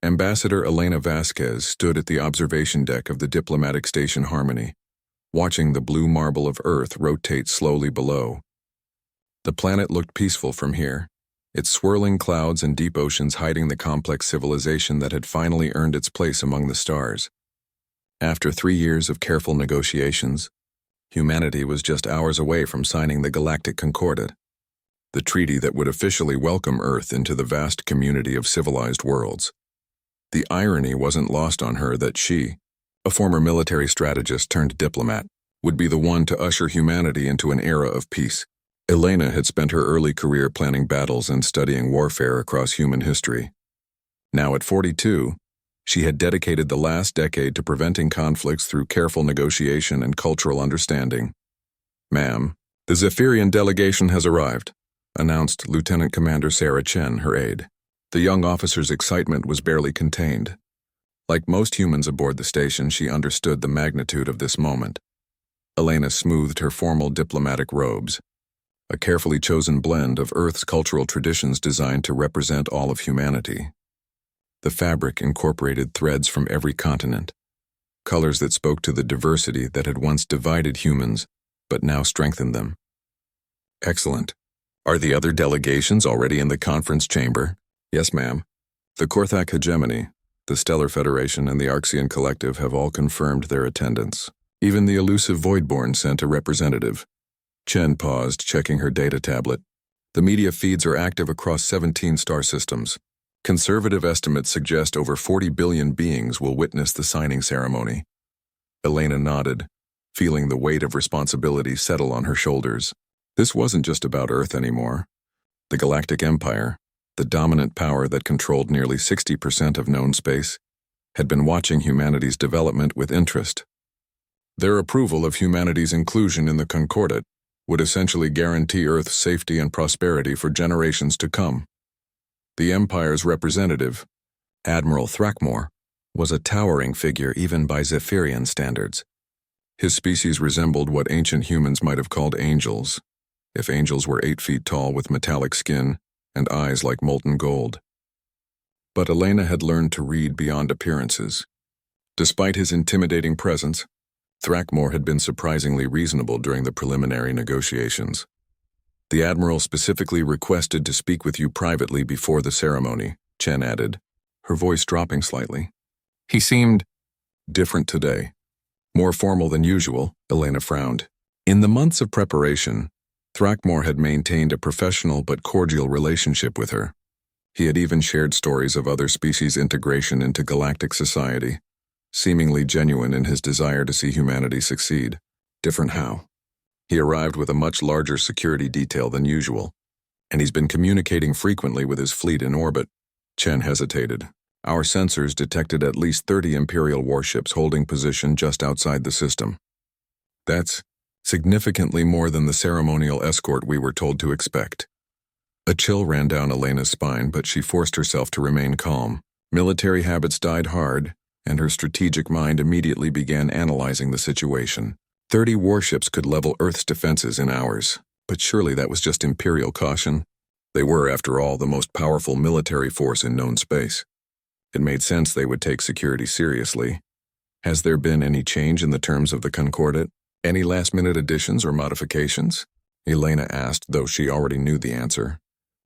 Ambassador Elena Vasquez stood at the observation deck of the diplomatic station Harmony, watching the blue marble of Earth rotate slowly below. The planet looked peaceful from here, its swirling clouds and deep oceans hiding the complex civilization that had finally earned its place among the stars. After 3 years of careful negotiations, humanity was just hours away from signing the Galactic Concordat, the treaty that would officially welcome Earth into the vast community of civilized worlds. The irony wasn't lost on her that she, a former military strategist turned diplomat, would be the one to usher humanity into an era of peace. Elena had spent her early career planning battles and studying warfare across human history. Now at 42, she had dedicated the last decade to preventing conflicts through careful negotiation and cultural understanding. "Ma'am, the Zephyrian delegation has arrived," announced Lieutenant Commander Sarah Chen, her aide. The young officer's excitement was barely contained. Like most humans aboard the station, she understood the magnitude of this moment. Elena smoothed her formal diplomatic robes, a carefully chosen blend of Earth's cultural traditions designed to represent all of humanity. The fabric incorporated threads from every continent, colors that spoke to the diversity that had once divided humans, but now strengthened them. "Excellent. Are the other delegations already in the conference chamber?" "Yes, ma'am. The Korthak Hegemony, the Stellar Federation, and the Arxian Collective have all confirmed their attendance. Even the elusive Voidborn sent a representative." Chen paused, checking her data tablet. "The media feeds are active across 17 star systems. Conservative estimates suggest over 40 billion beings will witness the signing ceremony." Elena nodded, feeling the weight of responsibility settle on her shoulders. This wasn't just about Earth anymore. The Galactic Empire, the dominant power that controlled nearly 60% of known space, had been watching humanity's development with interest. Their approval of humanity's inclusion in the Concordat would essentially guarantee Earth's safety and prosperity for generations to come. The Empire's representative, Admiral Thrakmor, was a towering figure even by Zephyrian standards. His species resembled what ancient humans might have called angels, if angels were 8 feet tall with metallic skin and eyes like molten gold. But Elena had learned to read beyond appearances. Despite his intimidating presence, Thrakmor had been surprisingly reasonable during the preliminary negotiations. "The Admiral specifically requested to speak with you privately before the ceremony," Chen added, her voice dropping slightly. "He seemed different today. More formal than usual," Elena frowned. In the months of preparation, Thrakmor had maintained a professional but cordial relationship with her. He had even shared stories of other species' integration into galactic society, seemingly genuine in his desire to see humanity succeed. Different how? He arrived with a much larger security detail than usual, and he's been communicating frequently with his fleet in orbit. Chen hesitated. "Our sensors detected at least 30 Imperial warships holding position just outside the system. That's significantly more than the ceremonial escort we were told to expect." A chill ran down Elena's spine, but she forced herself to remain calm. Military habits died hard, and her strategic mind immediately began analyzing the situation. 30 warships could level Earth's defenses in hours, but surely that was just Imperial caution. They were, after all, the most powerful military force in known space. It made sense they would take security seriously. Has there been any change in the terms of the Concordat? Any last-minute additions or modifications? Elena asked, though she already knew the answer.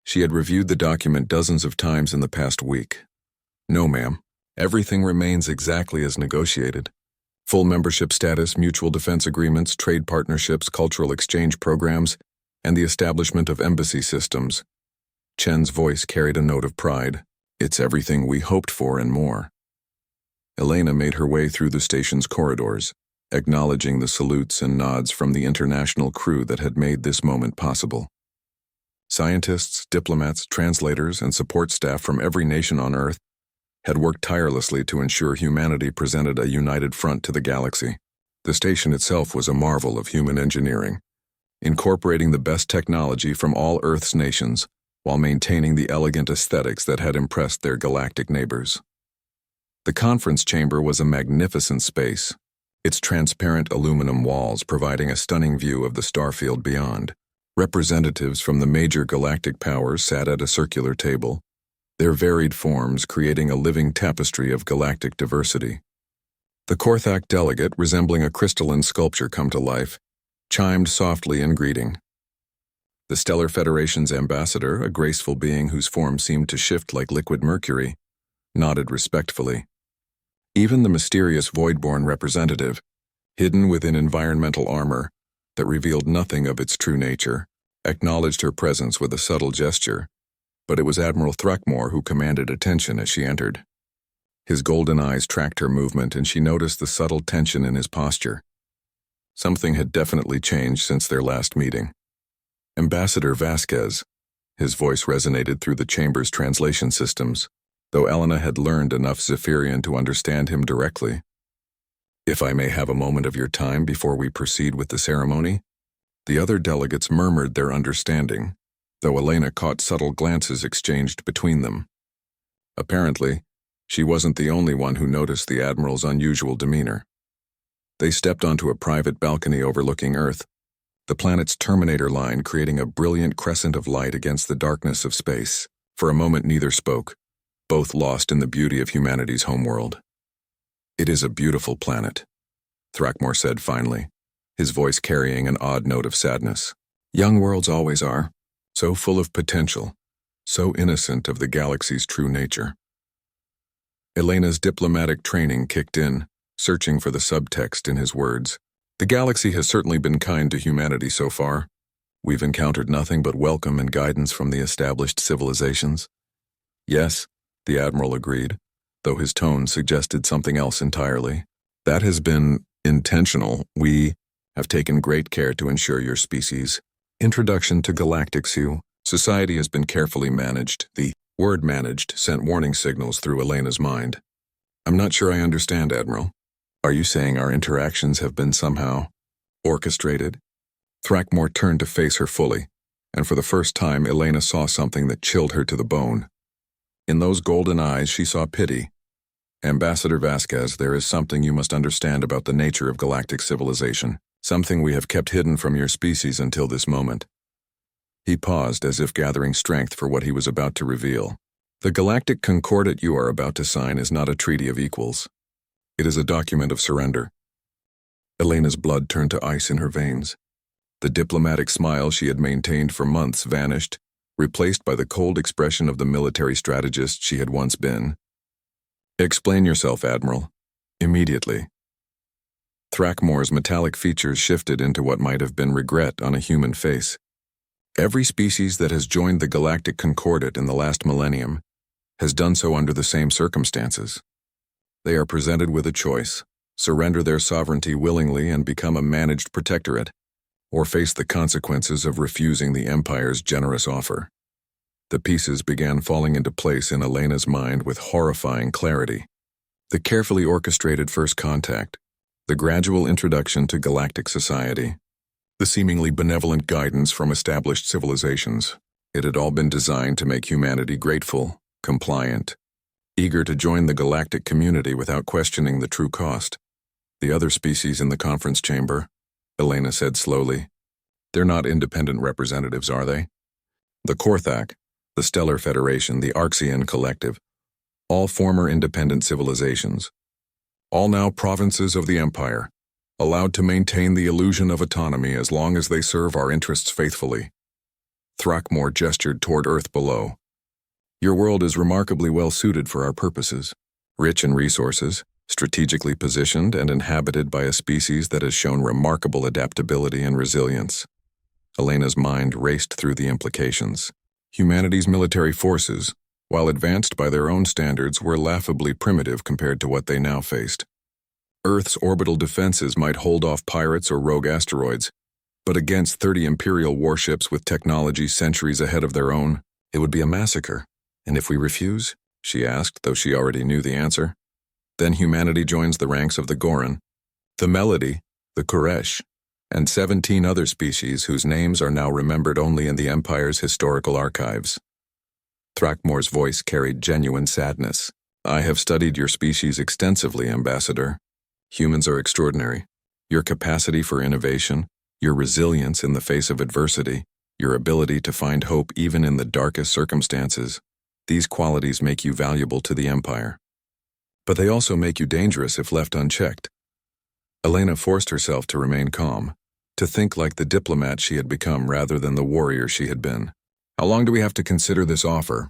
She had reviewed the document dozens of times in the past week. "No, ma'am. Everything remains exactly as negotiated. Full membership status, mutual defense agreements, trade partnerships, cultural exchange programs, and the establishment of embassy systems." Chen's voice carried a note of pride. "It's everything we hoped for and more." Elena made her way through the station's corridors, acknowledging the salutes and nods from the international crew that had made this moment possible. Scientists, diplomats, translators, and support staff from every nation on Earth had worked tirelessly to ensure humanity presented a united front to the galaxy. The station itself was a marvel of human engineering, incorporating the best technology from all Earth's nations while maintaining the elegant aesthetics that had impressed their galactic neighbors. The conference chamber was a magnificent space, its transparent aluminum walls providing a stunning view of the starfield beyond. Representatives from the major galactic powers sat at a circular table, their varied forms creating a living tapestry of galactic diversity. The Korthak delegate, resembling a crystalline sculpture come to life, chimed softly in greeting. The Stellar Federation's ambassador, a graceful being whose form seemed to shift like liquid mercury, nodded respectfully. Even the mysterious Voidborn representative, hidden within environmental armor that revealed nothing of its true nature, acknowledged her presence with a subtle gesture, but it was Admiral Thrakmor who commanded attention as she entered. His golden eyes tracked her movement, and she noticed the subtle tension in his posture. Something had definitely changed since their last meeting. Ambassador Vasquez, his voice resonated through the chamber's translation systems, though Elena had learned enough Zephyrian to understand him directly. If I may have a moment of your time before we proceed with the ceremony? The other delegates murmured their understanding, though Elena caught subtle glances exchanged between them. Apparently, she wasn't the only one who noticed the Admiral's unusual demeanor. They stepped onto a private balcony overlooking Earth, the planet's terminator line creating a brilliant crescent of light against the darkness of space. For a moment neither spoke, both lost in the beauty of humanity's homeworld. It is a beautiful planet, Thrakmor said finally, his voice carrying an odd note of sadness. Young worlds always are, so full of potential, so innocent of the galaxy's true nature. Elena's diplomatic training kicked in, searching for the subtext in his words. The galaxy has certainly been kind to humanity so far. We've encountered nothing but welcome and guidance from the established civilizations. Yes, the Admiral agreed, though his tone suggested something else entirely. That has been intentional. We have taken great care to ensure your species. Introduction to Galactic. Society has been carefully managed. The word managed sent warning signals through Elena's mind. I'm not sure I understand, Admiral. Are you saying our interactions have been somehow orchestrated? Thrakmor turned to face her fully, and for the first time Elena saw something that chilled her to the bone. In those golden eyes she saw pity. Ambassador Vasquez, there is something you must understand about the nature of galactic civilization, something we have kept hidden from your species until this moment. He paused as if gathering strength for what he was about to reveal. The Galactic Concordat you are about to sign is not a treaty of equals. It is a document of surrender. Elena's blood turned to ice in her veins. The diplomatic smile she had maintained for months vanished, replaced by the cold expression of the military strategist she had once been. Explain yourself, Admiral. Immediately. Thrakmor's metallic features shifted into what might have been regret on a human face. Every species that has joined the Galactic Concordat in the last millennium has done so under the same circumstances. They are presented with a choice: surrender their sovereignty willingly and become a managed protectorate, or face the consequences of refusing the Empire's generous offer. The pieces began falling into place in Elena's mind with horrifying clarity. The carefully orchestrated first contact, the gradual introduction to galactic society, the seemingly benevolent guidance from established civilizations. It had all been designed to make humanity grateful, compliant, eager to join the galactic community without questioning the true cost. The other species in the conference chamber, Elena said slowly, they're not independent representatives, are they? The Korthak, the Stellar Federation, the Arxian Collective, all former independent civilizations, all now provinces of the Empire, allowed to maintain the illusion of autonomy as long as they serve our interests faithfully. Thrakmor gestured toward Earth below. Your world is remarkably well suited for our purposes, rich in resources, strategically positioned and inhabited by a species that has shown remarkable adaptability and resilience. Elena's mind raced through the implications. Humanity's military forces, while advanced by their own standards, were laughably primitive compared to what they now faced. Earth's orbital defenses might hold off pirates or rogue asteroids, but against 30 Imperial warships with technology centuries ahead of their own, it would be a massacre. And if we refuse? She asked, though she already knew the answer. Then humanity joins the ranks of the Goran, the Melody, the Koresh, and 17 other species whose names are now remembered only in the Empire's historical archives. Thrakmor's voice carried genuine sadness. I have studied your species extensively, Ambassador. Humans are extraordinary. Your capacity for innovation, your resilience in the face of adversity, your ability to find hope even in the darkest circumstances. These qualities make you valuable to the Empire. But they also make you dangerous if left unchecked. Elena forced herself to remain calm, to think like the diplomat she had become rather than the warrior she had been. How long do we have to consider this offer?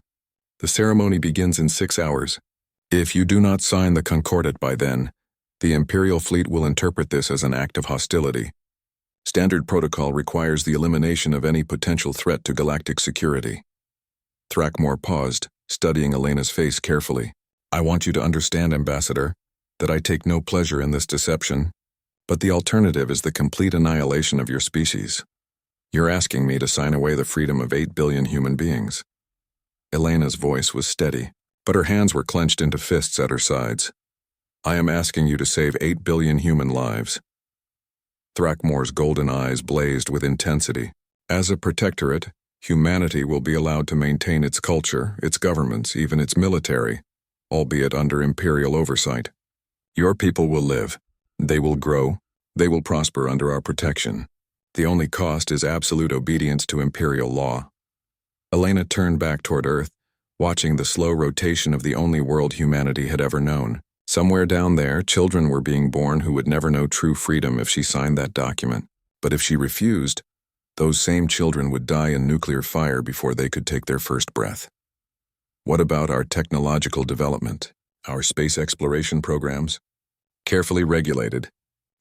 The ceremony begins in 6 hours. If you do not sign the Concordat by then, the Imperial fleet will interpret this as an act of hostility. Standard protocol requires the elimination of any potential threat to galactic security. Thrackmore paused, studying Elena's face carefully. I want you to understand, Ambassador, that I take no pleasure in this deception, but the alternative is the complete annihilation of your species. You're asking me to sign away the freedom of 8 billion human beings. Elena's voice was steady, but her hands were clenched into fists at her sides. I am asking you to save 8 billion human lives. Thrackmore's golden eyes blazed with intensity. As a protectorate, humanity will be allowed to maintain its culture, its governments, even its military, albeit under Imperial oversight. Your people will live. They will grow. They will prosper under our protection. The only cost is absolute obedience to Imperial law. Elena turned back toward Earth, watching the slow rotation of the only world humanity had ever known. Somewhere down there, children were being born who would never know true freedom if she signed that document. But if she refused, those same children would die in nuclear fire before they could take their first breath. What about our technological development, our space exploration programs? Carefully regulated.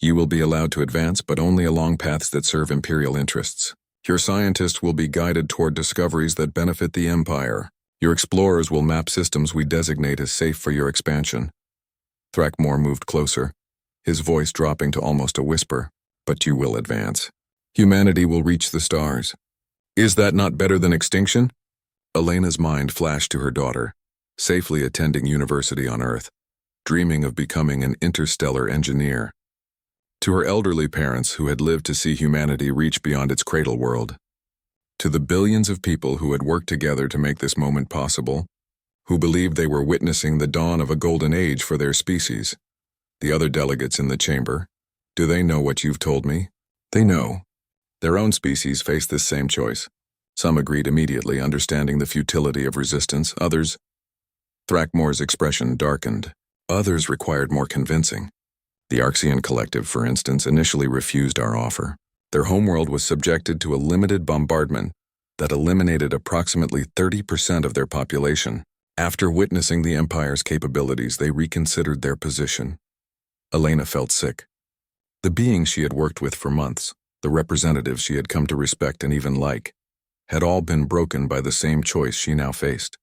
You will be allowed to advance, but only along paths that serve Imperial interests. Your scientists will be guided toward discoveries that benefit the Empire. Your explorers will map systems we designate as safe for your expansion. Thrackmore moved closer, his voice dropping to almost a whisper. But you will advance. Humanity will reach the stars. Is that not better than extinction? Elena's mind flashed to her daughter, safely attending university on Earth, dreaming of becoming an interstellar engineer. To her elderly parents who had lived to see humanity reach beyond its cradle world. To the billions of people who had worked together to make this moment possible, who believed they were witnessing the dawn of a golden age for their species. The other delegates in the chamber, do they know what you've told me? They know. Their own species faced this same choice. Some agreed immediately, understanding the futility of resistance. Others, Thrackmore's expression darkened. Others required more convincing. The Arxian Collective, for instance, initially refused our offer. Their homeworld was subjected to a limited bombardment that eliminated approximately 30% of their population. After witnessing the Empire's capabilities, they reconsidered their position. Elena felt sick. The beings she had worked with for months, the representatives she had come to respect and even like, had all been broken by the same choice she now faced.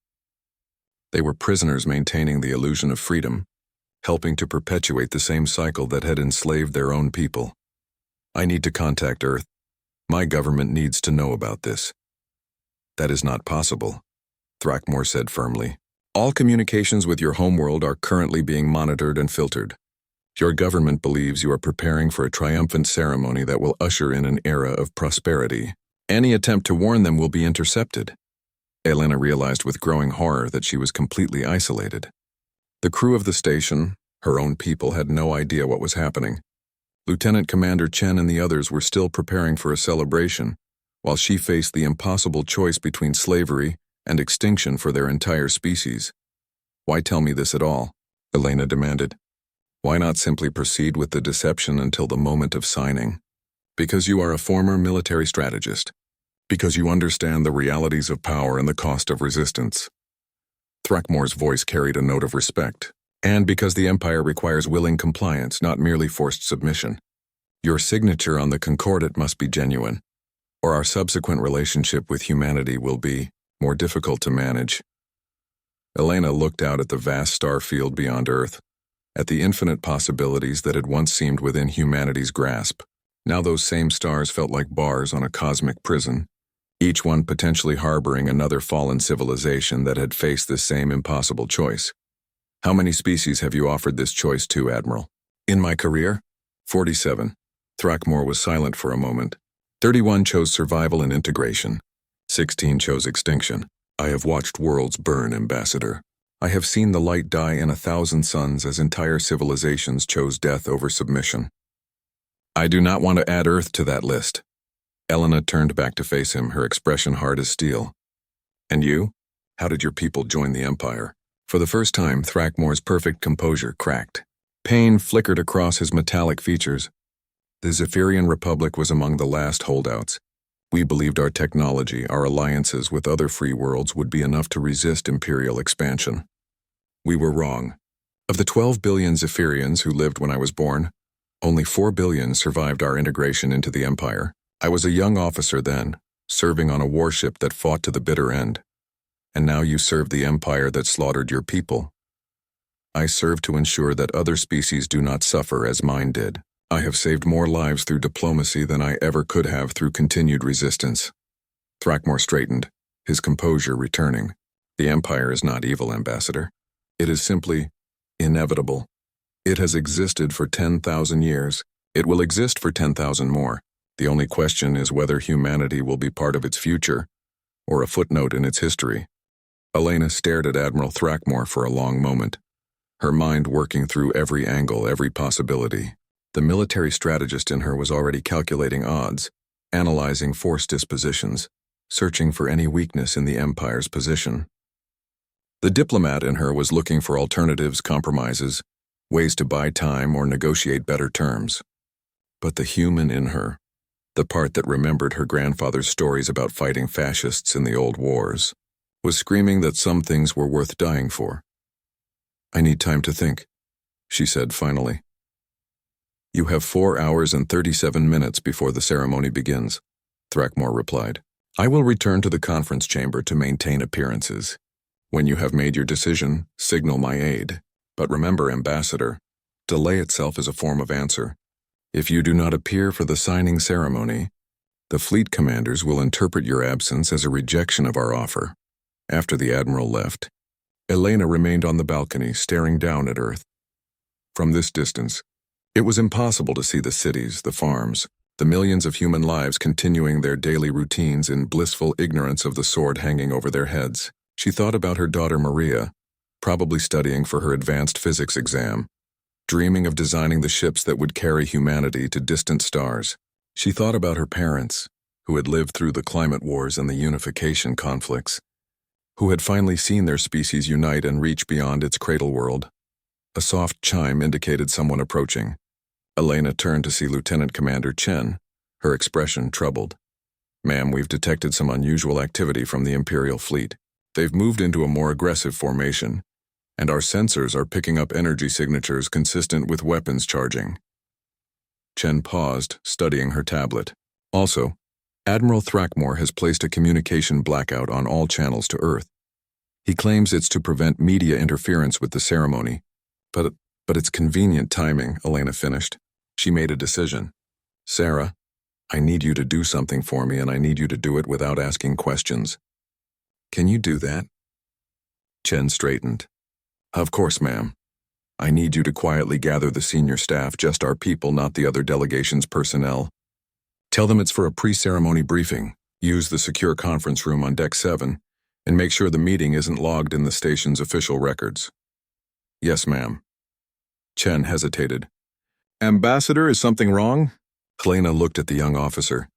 They were prisoners maintaining the illusion of freedom, helping to perpetuate the same cycle that had enslaved their own people. I need to contact Earth. My government needs to know about this. That is not possible, Thrackmore said firmly. All communications with your homeworld are currently being monitored and filtered. Your government believes you are preparing for a triumphant ceremony that will usher in an era of prosperity. Any attempt to warn them will be intercepted. Elena realized with growing horror that she was completely isolated. The crew of the station, her own people, had no idea what was happening. Lieutenant Commander Chen and the others were still preparing for a celebration, while she faced the impossible choice between slavery and extinction for their entire species. Why tell me this at all? Elena demanded. Why not simply proceed with the deception until the moment of signing? Because you are a former military strategist. Because you understand the realities of power and the cost of resistance. Thrackmore's voice carried a note of respect. And because the Empire requires willing compliance, not merely forced submission. Your signature on the Concordat must be genuine, or our subsequent relationship with humanity will be more difficult to manage. Elena looked out at the vast star field beyond Earth, at the infinite possibilities that had once seemed within humanity's grasp. Now those same stars felt like bars on a cosmic prison, each one potentially harboring another fallen civilization that had faced the same impossible choice. How many species have you offered this choice to, Admiral? In my career? 47. Thrackmore was silent for a moment. 31 chose survival and integration. 16 chose extinction. I have watched worlds burn, Ambassador. I have seen the light die in 1,000 suns as entire civilizations chose death over submission. I do not want to add Earth to that list. Elena turned back to face him, her expression hard as steel. And you? How did your people join the Empire? For the first time, Thrackmore's perfect composure cracked. Pain flickered across his metallic features. The Zephyrian Republic was among the last holdouts. We believed our technology, our alliances with other free worlds would be enough to resist Imperial expansion. We were wrong. Of the 12 billion Zephyrians who lived when I was born, only 4 billion survived our integration into the Empire. I was a young officer then, serving on a warship that fought to the bitter end. And now you serve the Empire that slaughtered your people. I serve to ensure that other species do not suffer as mine did. I have saved more lives through diplomacy than I ever could have through continued resistance. Thrackmore straightened, his composure returning. The Empire is not evil, Ambassador. It is simply inevitable. It has existed for 10,000 years. It will exist for 10,000 more. The only question is whether humanity will be part of its future, or a footnote in its history. Elena stared at Admiral Thrackmore for a long moment, her mind working through every angle, every possibility. The military strategist in her was already calculating odds, analyzing force dispositions, searching for any weakness in the Empire's position. The diplomat in her was looking for alternatives, compromises, ways to buy time or negotiate better terms. But the human in her, the part that remembered her grandfather's stories about fighting fascists in the old wars, was screaming that some things were worth dying for. I need time to think, she said finally. You have 4 hours and 37 minutes before the ceremony begins, Thrackmore replied. I will return to the conference chamber to maintain appearances. When you have made your decision, signal my aid. But remember, Ambassador, delay itself is a form of answer. If you do not appear for the signing ceremony, the fleet commanders will interpret your absence as a rejection of our offer. After the Admiral left, Elena remained on the balcony, staring down at Earth. From this distance, it was impossible to see the cities, the farms, the millions of human lives continuing their daily routines in blissful ignorance of the sword hanging over their heads. She thought about her daughter Maria, probably studying for her advanced physics exam, dreaming of designing the ships that would carry humanity to distant stars. She thought about her parents, who had lived through the climate wars and the unification conflicts, who had finally seen their species unite and reach beyond its cradle world. A soft chime indicated someone approaching. Elena turned to see Lieutenant Commander Chen, her expression troubled. Ma'am, we've detected some unusual activity from the Imperial fleet. They've moved into a more aggressive formation, and our sensors are picking up energy signatures consistent with weapons charging. Chen paused, studying her tablet. Also, Admiral Thrackmore has placed a communication blackout on all channels to Earth. He claims it's to prevent media interference with the ceremony, but it's convenient timing, Elena finished. She made a decision. Sarah, I need you to do something for me, and I need you to do it without asking questions. Can you do that? Chen straightened. Of course, ma'am. I need you to quietly gather the senior staff, just our people, not the other delegation's personnel. Tell them it's for a pre-ceremony briefing. Use the secure conference room on Deck 7, and make sure the meeting isn't logged in the station's official records. Yes, ma'am. Chen hesitated. Ambassador, is something wrong? Helena looked at the young officer,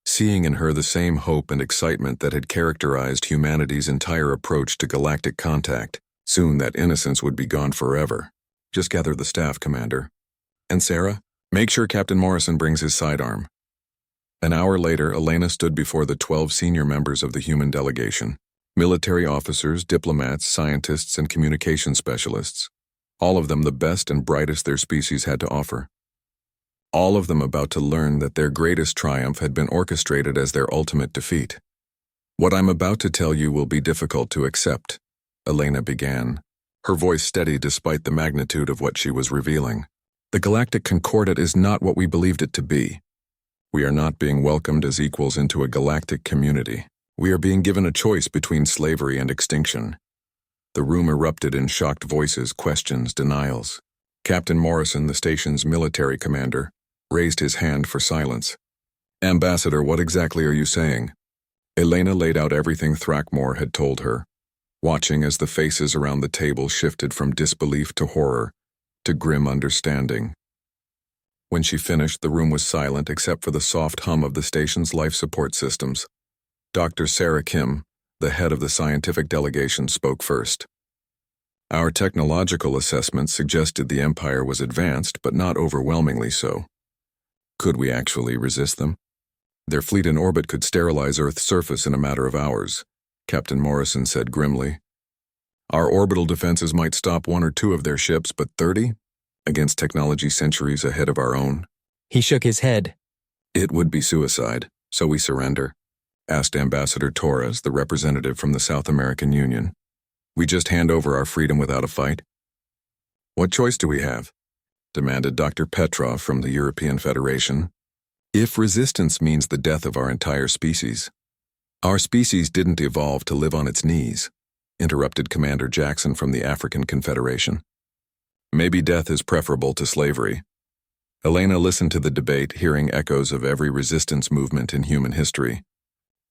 seeing in her the same hope and excitement that had characterized humanity's entire approach to galactic contact. Soon that innocence would be gone forever. Just gather the staff, Commander. And Sarah, make sure Captain Morrison brings his sidearm. An hour later, Elena stood before the 12 senior members of the human delegation. Military officers, diplomats, scientists, and communication specialists. All of them the best and brightest their species had to offer. All of them about to learn that their greatest triumph had been orchestrated as their ultimate defeat. What I'm about to tell you will be difficult to accept, Elena began, her voice steady despite the magnitude of what she was revealing. The Galactic Concordat is not what we believed it to be. We are not being welcomed as equals into a galactic community. We are being given a choice between slavery and extinction. The room erupted in shocked voices, questions, denials. Captain Morrison, the station's military commander, raised his hand for silence. Ambassador, what exactly are you saying? Elena laid out everything Thrackmore had told her, watching as the faces around the table shifted from disbelief to horror, to grim understanding. When she finished, the room was silent except for the soft hum of the station's life support systems. Dr. Sarah Kim, the head of the scientific delegation, spoke first. Our technological assessments suggested the Empire was advanced, but not overwhelmingly so. Could we actually resist them? Their fleet in orbit could sterilize Earth's surface in a matter of hours, Captain Morrison said grimly. Our orbital defenses might stop 1 or 2 of their ships, but 30? Against technology centuries ahead of our own? He shook his head. It would be suicide, so we surrender, asked Ambassador Torres, the representative from the South American Union. We just hand over our freedom without a fight? What choice do we have? Demanded Dr. Petrov from the European Federation. If resistance means the death of our entire species. Our species didn't evolve to live on its knees, interrupted Commander Jackson from the African Confederation. Maybe death is preferable to slavery. Elena listened to the debate, hearing echoes of every resistance movement in human history.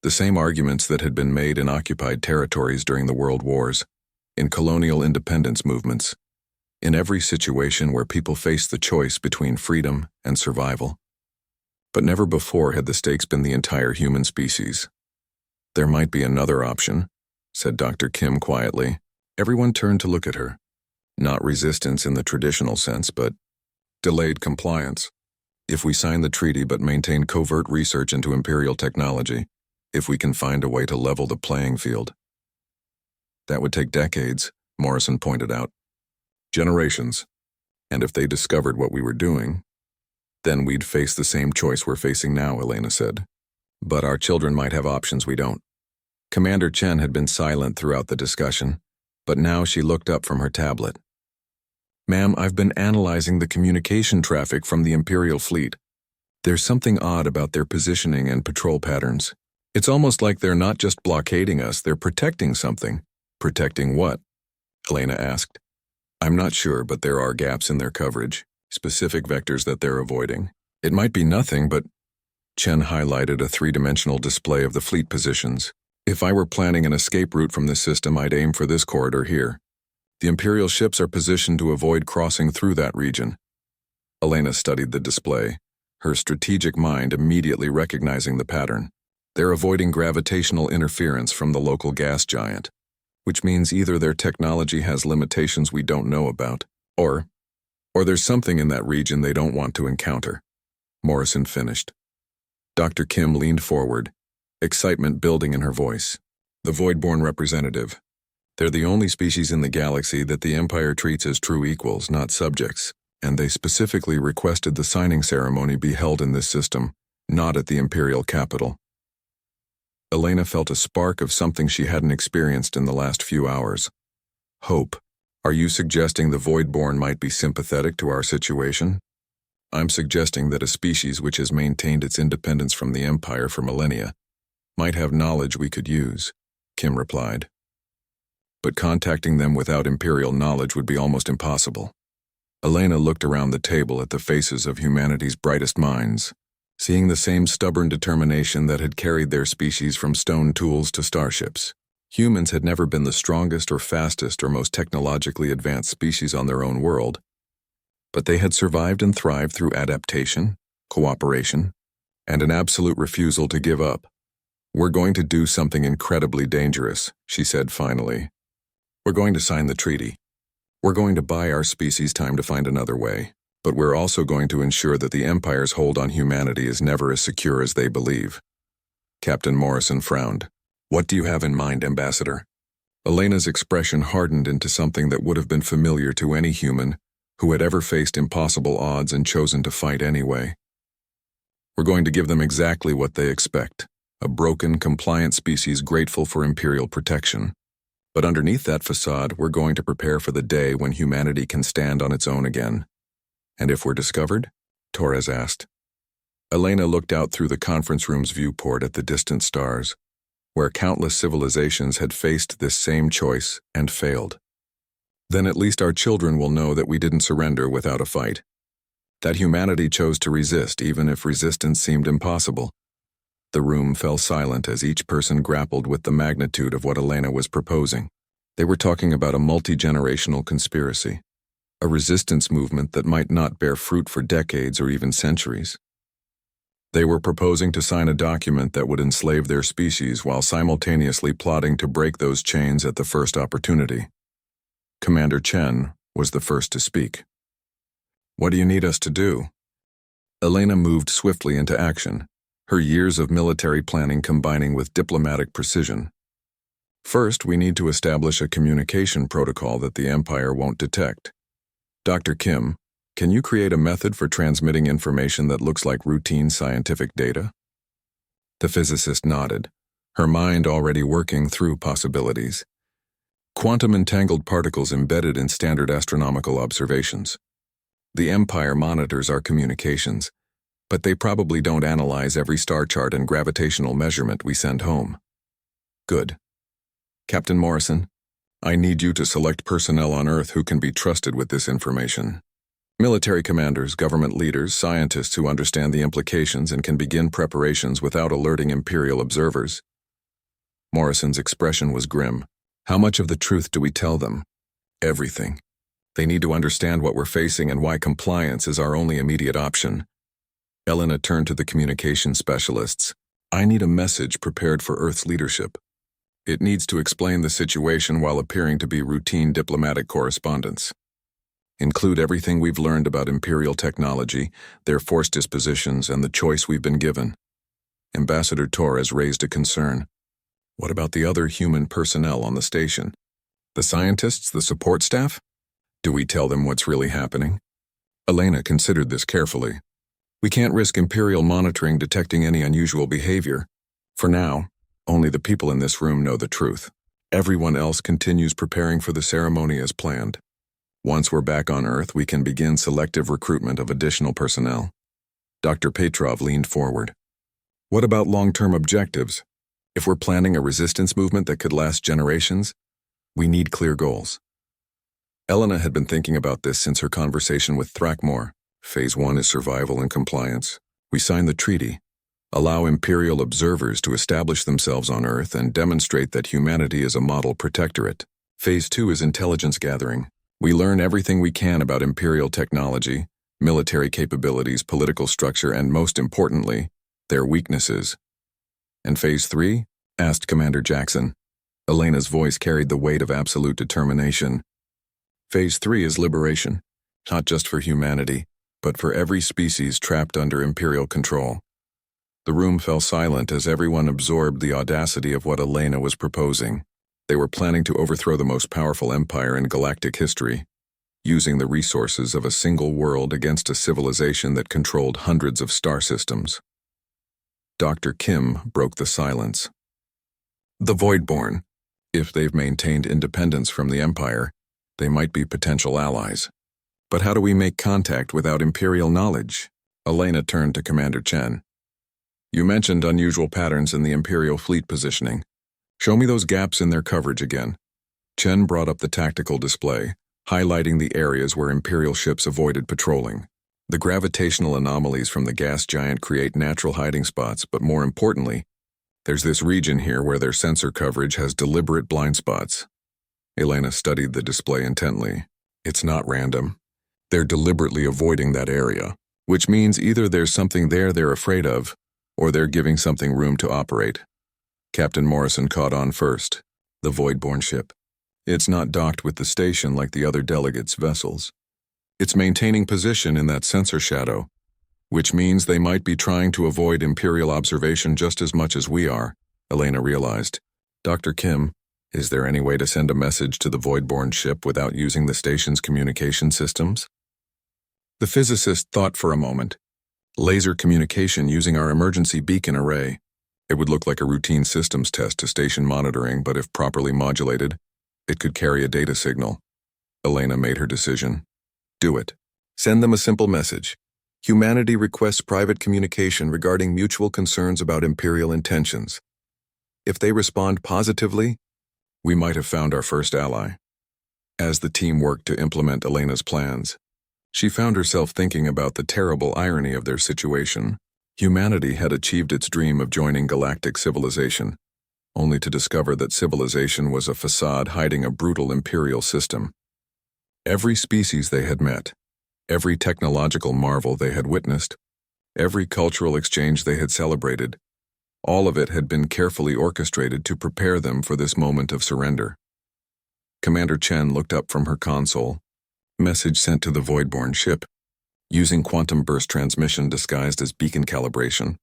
The same arguments that had been made in occupied territories during the World Wars, in colonial independence movements, in every situation where people faced the choice between freedom and survival. But never before had the stakes been the entire human species. There might be another option, said Dr. Kim quietly. Everyone turned to look at her. Not resistance in the traditional sense, but delayed compliance. If we sign the treaty but maintain covert research into Imperial technology, if we can find a way to level the playing field. That would take decades, Morrison pointed out. Generations. And if they discovered what we were doing, then we'd face the same choice we're facing now, Elena said. But our children might have options we don't. Commander Chen had been silent throughout the discussion, but now she looked up from her tablet. Ma'am, I've been analyzing the communication traffic from the Imperial fleet. There's something odd about their positioning and patrol patterns. It's almost like they're not just blockading us, they're protecting something. Protecting what? Elena asked. I'm not sure, but there are gaps in their coverage, specific vectors that they're avoiding. It might be nothing, but Chen highlighted a 3-dimensional display of the fleet positions. If I were planning an escape route from this system, I'd aim for this corridor here. The Imperial ships are positioned to avoid crossing through that region. Elena studied the display, her strategic mind immediately recognizing the pattern. They're avoiding gravitational interference from the local gas giant, which means either their technology has limitations we don't know about, or there's something in that region they don't want to encounter. Morrison finished. Dr. Kim leaned forward, excitement building in her voice. The Voidborn representative. They're the only species in the galaxy that the Empire treats as true equals, not subjects, and they specifically requested the signing ceremony be held in this system, not at the Imperial capital. Elena felt a spark of something she hadn't experienced in the last few hours. Hope. Are you suggesting the Voidborn might be sympathetic to our situation? I'm suggesting that a species which has maintained its independence from the Empire for millennia might have knowledge we could use, Kim replied. But contacting them without Imperial knowledge would be almost impossible. Elena looked around the table at the faces of humanity's brightest minds, seeing the same stubborn determination that had carried their species from stone tools to starships. Humans had never been the strongest or fastest or most technologically advanced species on their own world, but they had survived and thrived through adaptation, cooperation, and an absolute refusal to give up. We're going to do something incredibly dangerous, she said finally. We're going to sign the treaty. We're going to buy our species time to find another way, but we're also going to ensure that the Empire's hold on humanity is never as secure as they believe. Captain Morrison frowned. What do you have in mind, Ambassador? Elena's expression hardened into something that would have been familiar to any human who had ever faced impossible odds and chosen to fight anyway. We're going to give them exactly what they expect, a broken, compliant species grateful for Imperial protection. But underneath that facade, we're going to prepare for the day when humanity can stand on its own again. And if we're discovered? Torres asked. Elena looked out through the conference room's viewport at the distant stars, where countless civilizations had faced this same choice and failed. Then at least our children will know that we didn't surrender without a fight. That humanity chose to resist even if resistance seemed impossible. The room fell silent as each person grappled with the magnitude of what Elena was proposing. They were talking about a multi-generational conspiracy, a resistance movement that might not bear fruit for decades or even centuries. They were proposing to sign a document that would enslave their species while simultaneously plotting to break those chains at the first opportunity. Commander Chen was the first to speak. "What do you need us to do?" Elena moved swiftly into action, her years of military planning combining with diplomatic precision. "First, we need to establish a communication protocol that the Empire won't detect. Dr. Kim, can you create a method for transmitting information that looks like routine scientific data?" The physicist nodded, her mind already working through possibilities. Quantum entangled particles embedded in standard astronomical observations. The Empire monitors our communications, but they probably don't analyze every star chart and gravitational measurement we send home. Good. Captain Morrison, I need you to select personnel on Earth who can be trusted with this information. Military commanders, government leaders, scientists who understand the implications and can begin preparations without alerting Imperial observers. Morrison's expression was grim. How much of the truth do we tell them? Everything. They need to understand what we're facing and why compliance is our only immediate option. Elena turned to the communication specialists. I need a message prepared for Earth's leadership. It needs to explain the situation while appearing to be routine diplomatic correspondence. Include everything we've learned about Imperial technology, their forced dispositions, and the choice we've been given. Ambassador Torres raised a concern. What about the other human personnel on the station? The scientists, the support staff? Do we tell them what's really happening? Elena considered this carefully. We can't risk Imperial monitoring detecting any unusual behavior. For now, only the people in this room know the truth. Everyone else continues preparing for the ceremony as planned. Once we're back on Earth, we can begin selective recruitment of additional personnel. Dr. Petrov leaned forward. What about long-term objectives? If we're planning a resistance movement that could last generations, we need clear goals. Elena had been thinking about this since her conversation with Thrakmor. Phase 1 is survival and compliance. We sign the treaty, allow Imperial observers to establish themselves on Earth and demonstrate that humanity is a model protectorate. Phase 2 is intelligence gathering. We learn everything we can about Imperial technology, military capabilities, political structure, and most importantly, their weaknesses. And Phase 3? Asked Commander Jackson. Elena's voice carried the weight of absolute determination. Phase 3 is liberation, not just for humanity, but for every species trapped under Imperial control. The room fell silent as everyone absorbed the audacity of what Elena was proposing. They were planning to overthrow the most powerful empire in galactic history, using the resources of a single world against a civilization that controlled hundreds of star systems. Dr. Kim broke the silence. The Voidborn, if they've maintained independence from the Empire, they might be potential allies. But how do we make contact without Imperial knowledge? Elena turned to Commander Chen. You mentioned unusual patterns in the Imperial fleet positioning. Show me those gaps in their coverage again. Chen brought up the tactical display, highlighting the areas where Imperial ships avoided patrolling. The gravitational anomalies from the gas giant create natural hiding spots, but more importantly, there's this region here where their sensor coverage has deliberate blind spots. Elena studied the display intently. It's not random. They're deliberately avoiding that area, which means either there's something there they're afraid of, or they're giving something room to operate. Captain Morrison caught on first. The Voidborn ship. It's not docked with the station like the other delegates' vessels. It's maintaining position in that sensor shadow, which means they might be trying to avoid Imperial observation just as much as we are, Elena realized. Dr. Kim, is there any way to send a message to the Voidborn ship without using the station's communication systems? The physicist thought for a moment. Laser communication using our emergency beacon array. It would look like a routine systems test to station monitoring, but if properly modulated, it could carry a data signal. Elena made her decision. Do it. Send them a simple message. Humanity requests private communication regarding mutual concerns about Imperial intentions. If they respond positively, we might have found our first ally. As the team worked to implement Elena's plans, she found herself thinking about the terrible irony of their situation. Humanity had achieved its dream of joining galactic civilization, only to discover that civilization was a facade hiding a brutal Imperial system. Every species they had met, every technological marvel they had witnessed, Every cultural exchange they had celebrated, all of it had been carefully orchestrated to prepare them for this moment of surrender. Commander Chen looked up from her console. Message sent to the Voidborn ship, using quantum burst transmission disguised as beacon calibration.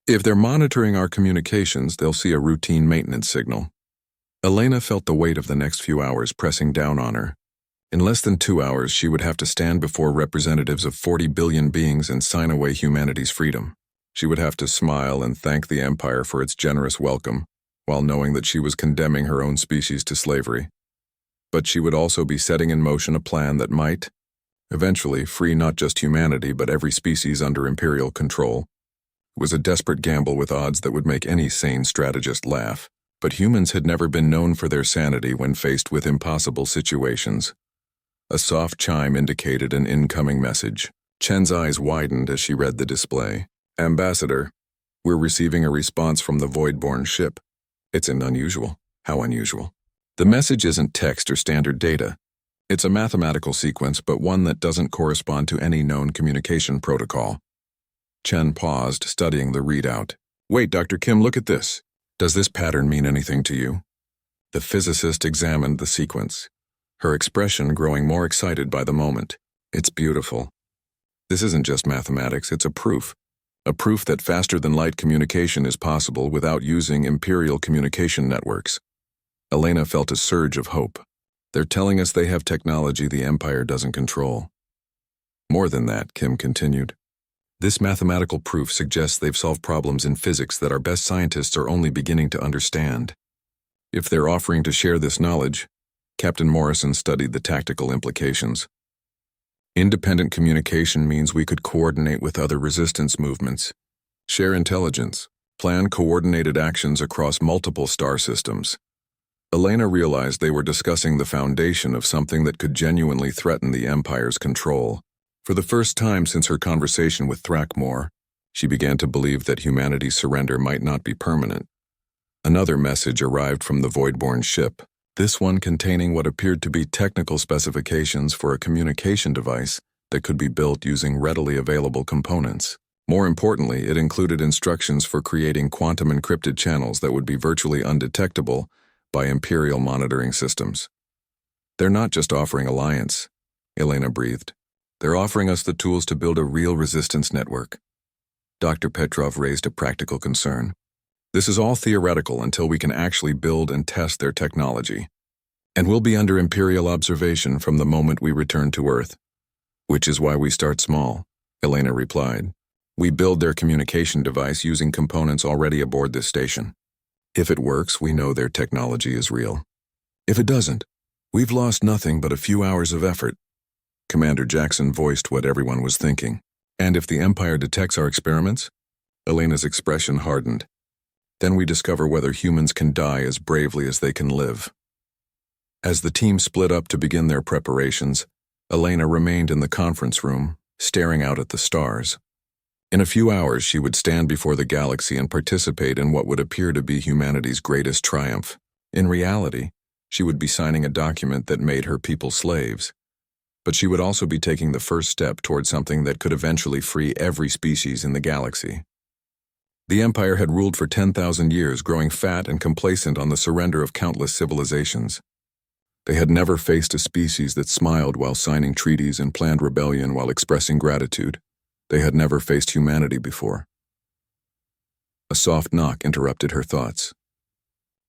If they're monitoring our communications, they'll see a routine maintenance signal. Elena felt the weight of the next few hours pressing down on her. In less than 2 hours, she would have to stand before representatives of 40 billion beings and sign away humanity's freedom. She would have to smile and thank the Empire for its generous welcome, while knowing that she was condemning her own species to slavery. But she would also be setting in motion a plan that might, eventually, free not just humanity but every species under Imperial control. It was a desperate gamble with odds that would make any sane strategist laugh, but humans had never been known for their sanity when faced with impossible situations. A soft chime indicated an incoming message. Chen's eyes widened as she read the display. Ambassador, we're receiving a response from the Voidborn ship. It's unusual. How unusual? The message isn't text or standard data. It's a mathematical sequence, but one that doesn't correspond to any known communication protocol. Chen paused, studying the readout. Wait, Dr. Kim, look at this. Does this pattern mean anything to you? The physicist examined the sequence, her expression growing more excited by the moment. It's beautiful. This isn't just mathematics, it's a proof that faster-than-light communication is possible without using Imperial communication networks. Elena felt a surge of hope. They're telling us they have technology the Empire doesn't control. More than that, Kim continued. This mathematical proof suggests they've solved problems in physics that our best scientists are only beginning to understand. If they're offering to share this knowledge, Captain Morrison studied the tactical implications. Independent communication means we could coordinate with other resistance movements, share intelligence, plan coordinated actions across multiple star systems. Elena realized they were discussing the foundation of something that could genuinely threaten the Empire's control. For the first time since her conversation with Thrakmor, she began to believe that humanity's surrender might not be permanent. Another message arrived from the Voidborn ship, this one containing what appeared to be technical specifications for a communication device that could be built using readily available components. More importantly, it included instructions for creating quantum encrypted channels that would be virtually undetectable by Imperial monitoring systems. They're not just offering alliance, Elena breathed. They're offering us the tools to build a real resistance network. Dr. Petrov raised a practical concern. This is all theoretical until we can actually build and test their technology. And we'll be under Imperial observation from the moment we return to Earth. Which is why we start small, Elena replied. We build their communication device using components already aboard this station. If it works, we know their technology is real. If it doesn't, we've lost nothing but a few hours of effort. Commander Jackson voiced what everyone was thinking. And if the Empire detects our experiments? Elena's expression hardened. Then we discover whether humans can die as bravely as they can live. As the team split up to begin their preparations, Elena remained in the conference room, staring out at the stars. In a few hours, she would stand before the galaxy and participate in what would appear to be humanity's greatest triumph. In reality, she would be signing a document that made her people slaves. But she would also be taking the first step toward something that could eventually free every species in the galaxy. The Empire had ruled for 10,000 years, growing fat and complacent on the surrender of countless civilizations. They had never faced a species that smiled while signing treaties and planned rebellion while expressing gratitude. They had never faced humanity before. A soft knock interrupted her thoughts.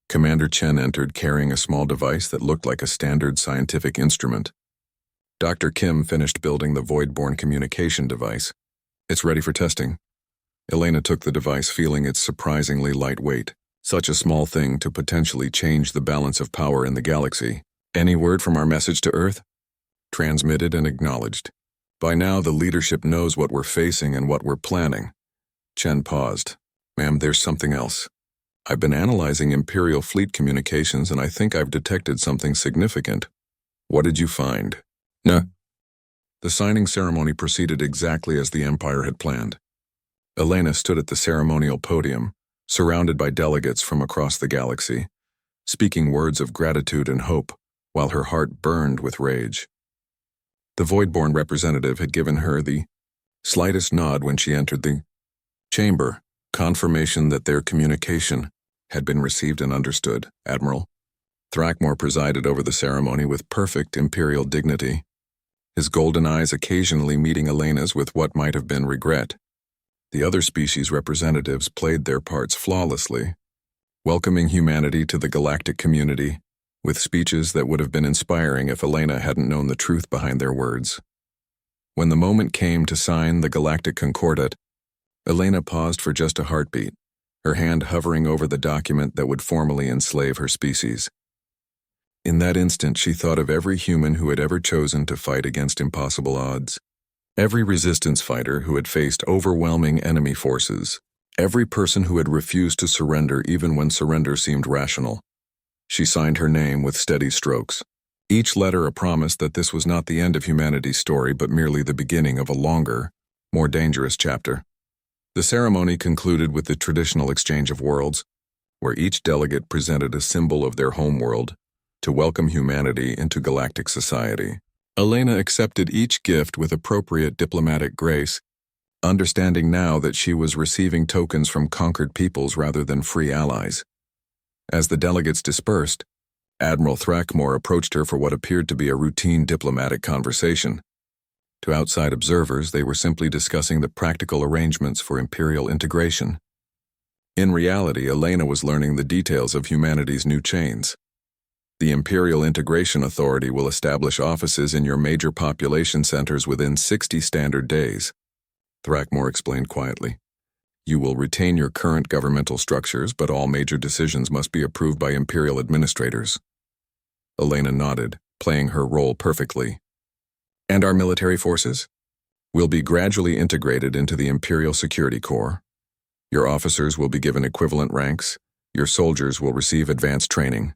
Commander Chen entered carrying a small device that looked like a standard scientific instrument. Dr. Kim finished building the Voidborn communication device. It's ready for testing. Elena took the device, feeling its surprisingly light weight. Such a small thing to potentially change the balance of power in the galaxy. Any word from our message to Earth? Transmitted and acknowledged. By now, the leadership knows what we're facing and what we're planning. Chen paused. Ma'am, there's something else. I've been analyzing Imperial fleet communications and I think I've detected something significant. What did you find? No. The signing ceremony proceeded exactly as the Empire had planned. Elena stood at the ceremonial podium, surrounded by delegates from across the galaxy, speaking words of gratitude and hope, while her heart burned with rage. The Voidborn representative had given her the Slightest nod when she entered the chamber, confirmation that their communication had been received and understood. Admiral Thrackmore presided over the ceremony with perfect imperial dignity, his golden eyes occasionally meeting Elena's with what might have been regret. The other species representatives played their parts flawlessly, welcoming humanity to the galactic community with speeches that would have been inspiring if Elena hadn't known the truth behind their words. When the moment came to sign the Galactic Concordat, Elena paused for just a heartbeat, her hand hovering over the document that would formally enslave her species. In that instant, she thought of every human who had ever chosen to fight against impossible odds, every resistance fighter who had faced overwhelming enemy forces, every person who had refused to surrender even when surrender seemed rational. She signed her name with steady strokes, each letter a promise that this was not the end of humanity's story but merely the beginning of a longer, more dangerous chapter. The ceremony concluded with the traditional exchange of worlds, where each delegate presented a symbol of their homeworld to welcome humanity into galactic society. Elena accepted each gift with appropriate diplomatic grace, understanding now that she was receiving tokens from conquered peoples rather than free allies. As the delegates dispersed, Admiral Thrackmore approached her for what appeared to be a routine diplomatic conversation. To outside observers, they were simply discussing the practical arrangements for imperial integration. In reality, Elena was learning the details of humanity's new chains. The Imperial Integration Authority will establish offices in your major population centers within 60 standard days, Thrackmore explained quietly. You will retain your current governmental structures, but all major decisions must be approved by Imperial administrators. Elena nodded, playing her role perfectly. And our military forces? Will be gradually integrated into the Imperial Security Corps. Your officers will be given equivalent ranks. Your soldiers will receive advanced training.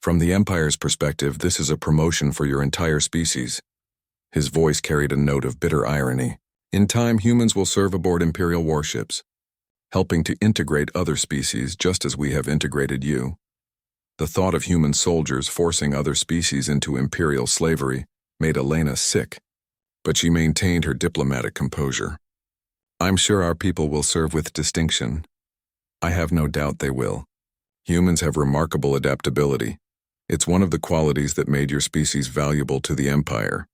From the Empire's perspective, this is a promotion for your entire species. His voice carried a note of bitter irony. In time, humans will serve aboard Imperial warships, helping to integrate other species just as we have integrated you. The thought of human soldiers forcing other species into Imperial slavery made Elena sick, but she maintained her diplomatic composure. I'm sure our people will serve with distinction. I have no doubt they will. Humans have remarkable adaptability. It's one of the qualities that made your species valuable to the Empire.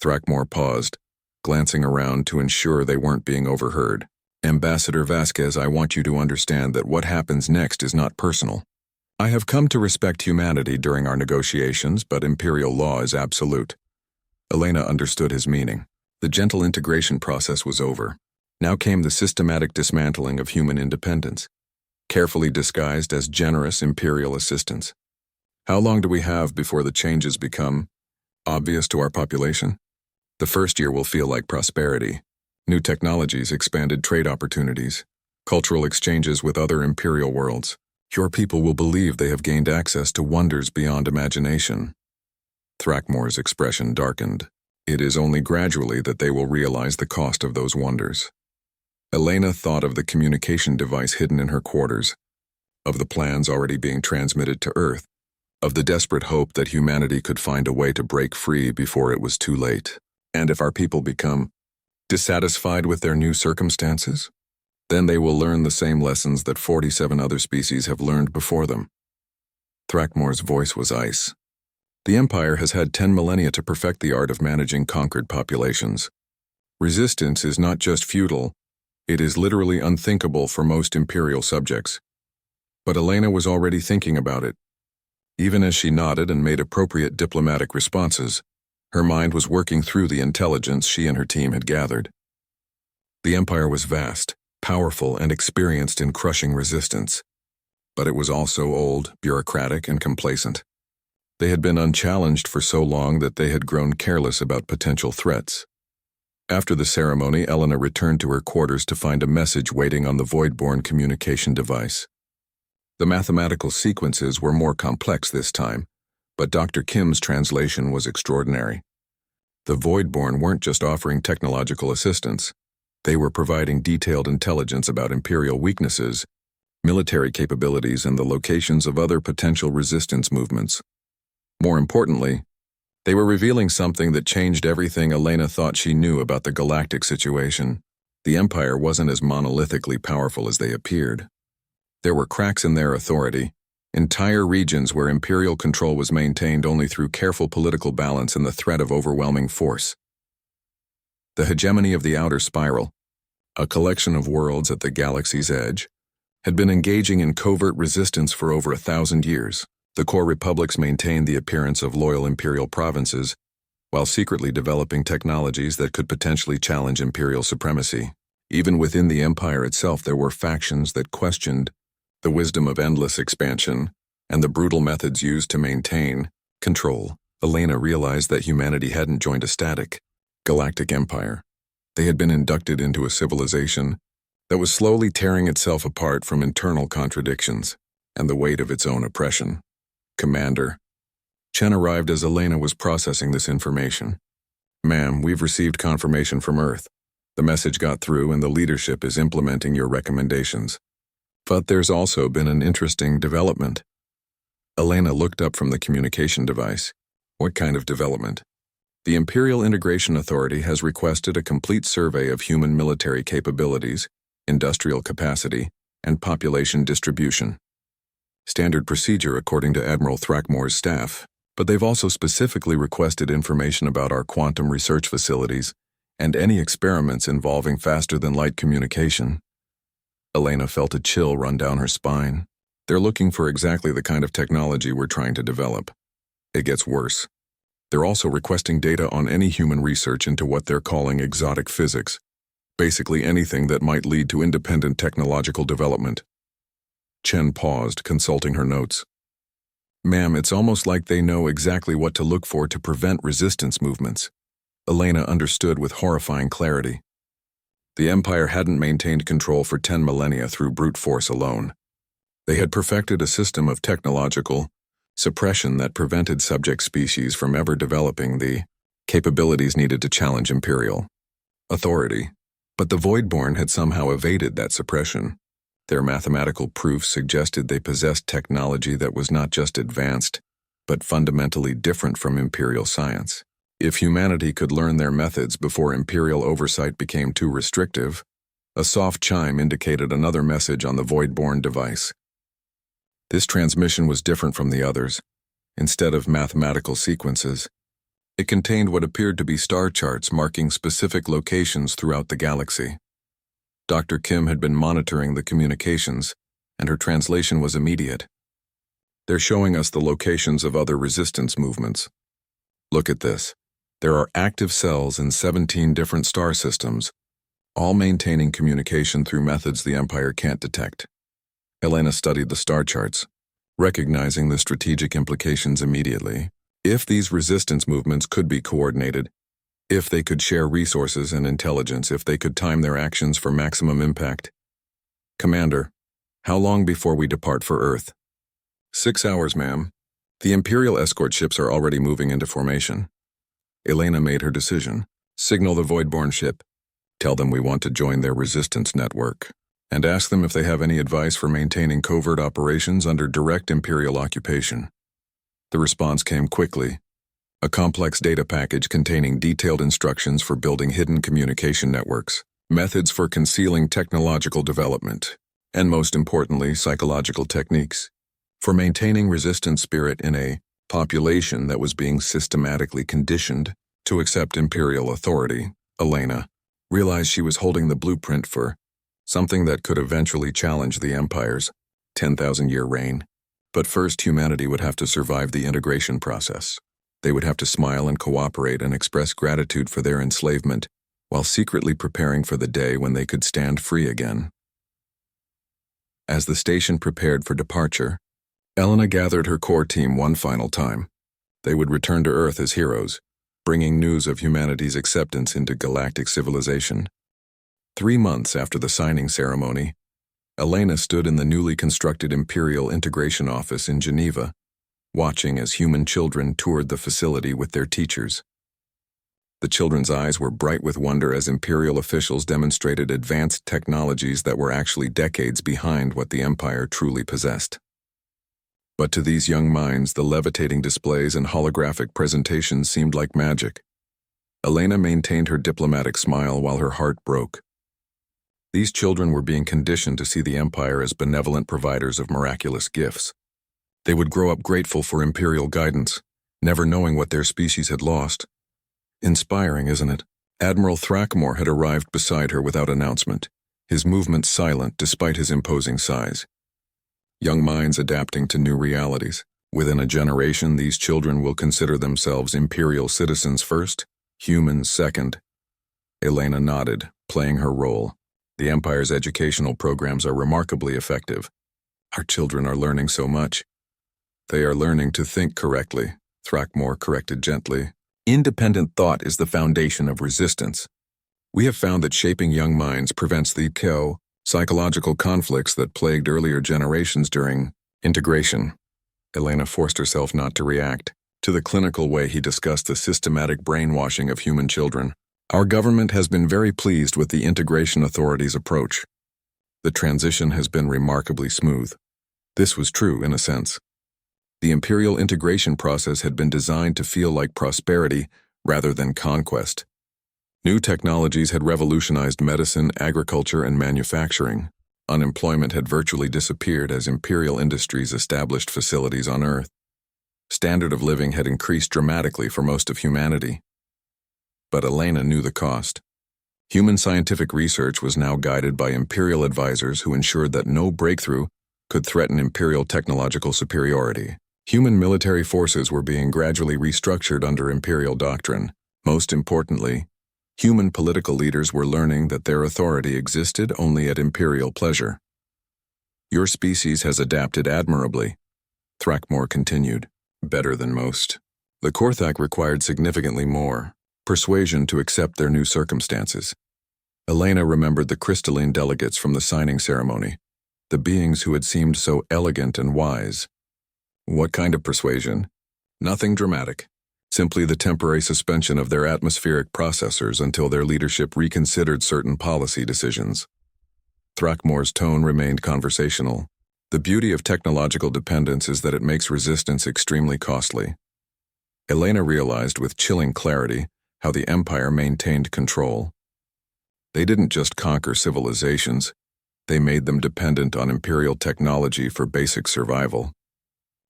Thrackmore paused, glancing around to ensure they weren't being overheard. Ambassador Vasquez, I want you to understand that what happens next is not personal. I have come to respect humanity during our negotiations, but Imperial law is absolute. Elena understood his meaning. The gentle integration process was over. Now came the systematic dismantling of human independence, carefully disguised as generous Imperial assistance. How long do we have before the changes become obvious to our population? The first year will feel like prosperity. New technologies, expanded trade opportunities, cultural exchanges with other Imperial worlds. Your people will believe they have gained access to wonders beyond imagination. Thrackmore's expression darkened. It is only gradually that they will realize the cost of those wonders. Elena thought of the communication device hidden in her quarters, of the plans already being transmitted to Earth, of the desperate hope that humanity could find a way to break free before it was too late. And if our people become dissatisfied with their new circumstances, then they will learn the same lessons that 47 other species have learned before them. Thrackmore's voice was ice. The Empire has had 10 millennia to perfect the art of managing conquered populations. Resistance is not just futile, it is literally unthinkable for most Imperial subjects. But Elena was already thinking about it. Even as she nodded and made appropriate diplomatic responses, her mind was working through the intelligence she and her team had gathered. The Empire was vast, powerful, and experienced in crushing resistance. But it was also old, bureaucratic, and complacent. They had been unchallenged for so long that they had grown careless about potential threats. After the ceremony, Elena returned to her quarters to find a message waiting on the Voidborn communication device. The mathematical sequences were more complex this time, but Dr. Kim's translation was extraordinary. The Voidborn weren't just offering technological assistance. They were providing detailed intelligence about Imperial weaknesses, military capabilities, and the locations of other potential resistance movements. More importantly, They were revealing something that changed everything Elena thought she knew about the Galactic situation. The Empire wasn't as monolithically powerful as they appeared. There were cracks in their authority, entire regions where Imperial control was maintained only through careful political balance and the threat of overwhelming force. The hegemony of the Outer Spiral, a collection of worlds at the galaxy's edge, had been engaging in covert resistance for over 1,000 years. The core republics maintained the appearance of loyal imperial provinces, while secretly developing technologies that could potentially challenge imperial supremacy. Even within the empire itself, there were factions that questioned the wisdom of endless expansion and the brutal methods used to maintain control. Elena realized that humanity hadn't joined a static, galactic empire. They had been inducted into a civilization that was slowly tearing itself apart from internal contradictions and the weight of its own oppression. Commander. Chen arrived as Elena was processing this information. Ma'am, we've received confirmation from Earth. The message got through and the leadership is implementing your recommendations. But there's also been an interesting development. Elena looked up from the communication device. What kind of development? The Imperial Integration Authority has requested a complete survey of human military capabilities, industrial capacity, and population distribution. Standard procedure according to Admiral Thrackmore's staff, but they've also specifically requested information about our quantum research facilities and any experiments involving faster-than-light communication. Elena felt a chill run down her spine. They're looking for exactly the kind of technology we're trying to develop. It gets worse. They're also requesting data on any human research into what they're calling exotic physics, basically anything that might lead to independent technological development. Chen paused, consulting her notes. Ma'am, it's almost like they know exactly what to look for to prevent resistance movements. Elena understood with horrifying clarity. The Empire hadn't maintained control for 10 millennia through brute force alone. They had perfected a system of technological suppression that prevented subject species from ever developing the capabilities needed to challenge Imperial authority. But the Voidborn had somehow evaded that suppression. Their mathematical proofs suggested they possessed technology that was not just advanced, but fundamentally different from Imperial science. If humanity could learn their methods before Imperial oversight became too restrictive, a soft chime indicated another message on the Voidborn device. This transmission was different from the others. Instead of mathematical sequences, it contained what appeared to be star charts marking specific locations throughout the galaxy. Dr. Kim had been monitoring the communications, and her translation was immediate. They're showing us the locations of other resistance movements. Look at this. There are active cells in 17 different star systems, all maintaining communication through methods the Empire can't detect. Elena studied the star charts, recognizing the strategic implications immediately. If these resistance movements could be coordinated, if they could share resources and intelligence, if they could time their actions for maximum impact. Commander, how long before we depart for Earth? 6 hours, ma'am. The Imperial escort ships are already moving into formation. Elena made her decision. Signal the Voidborn ship. Tell them we want to join their resistance network. And ask them if they have any advice for maintaining covert operations under direct Imperial occupation. The response came quickly. A complex data package containing detailed instructions for building hidden communication networks, methods for concealing technological development, and most importantly, psychological techniques for maintaining resistant spirit in a population that was being systematically conditioned to accept Imperial authority. Elena realized she was holding the blueprint for something that could eventually challenge the Empire's 10,000-year reign. But first, humanity would have to survive the integration process. They would have to smile and cooperate and express gratitude for their enslavement, while secretly preparing for the day when they could stand free again. As the station prepared for departure, Elena gathered her core team one final time. They would return to Earth as heroes, bringing news of humanity's acceptance into galactic civilization. 3 months after the signing ceremony, Elena stood in the newly constructed Imperial Integration Office in Geneva, watching as human children toured the facility with their teachers. The children's eyes were bright with wonder as Imperial officials demonstrated advanced technologies that were actually decades behind what the Empire truly possessed. But to these young minds, the levitating displays and holographic presentations seemed like magic. Elena maintained her diplomatic smile while her heart broke. These children were being conditioned to see the Empire as benevolent providers of miraculous gifts. They would grow up grateful for Imperial guidance, never knowing what their species had lost. Inspiring, isn't it? Admiral Thrackmore had arrived beside her without announcement, his movements silent despite his imposing size. Young minds adapting to new realities. Within a generation, these children will consider themselves Imperial citizens first, humans second. Elena nodded, playing her role. The Empire's educational programs are remarkably effective. Our children are learning so much. They are learning to think correctly, Thrackmore corrected gently. Independent thought is the foundation of resistance. We have found that shaping young minds prevents the psychological conflicts that plagued earlier generations during integration. Elena forced herself not to react to the clinical way he discussed the systematic brainwashing of human children. Our government has been very pleased with the integration authorities' approach. The transition has been remarkably smooth. This was true in a sense. The Imperial integration process had been designed to feel like prosperity rather than conquest. New technologies had revolutionized medicine, agriculture, and manufacturing. Unemployment had virtually disappeared as Imperial industries established facilities on Earth. Standard of living had increased dramatically for most of humanity. But Elena knew the cost. Human scientific research was now guided by Imperial advisors who ensured that no breakthrough could threaten Imperial technological superiority. Human military forces were being gradually restructured under Imperial doctrine. Most importantly, human political leaders were learning that their authority existed only at Imperial pleasure. Your species has adapted admirably, Thrackmore continued. Better than most. The Korthak required significantly more persuasion to accept their new circumstances. Elena remembered the crystalline delegates from the signing ceremony, the beings who had seemed so elegant and wise. What kind of persuasion? Nothing dramatic. Simply the temporary suspension of their atmospheric processors until their leadership reconsidered certain policy decisions. Thrackmore's tone remained conversational. The beauty of technological dependence is that it makes resistance extremely costly. Elena realized with chilling clarity how the Empire maintained control. They didn't just conquer civilizations, they made them dependent on Imperial technology for basic survival.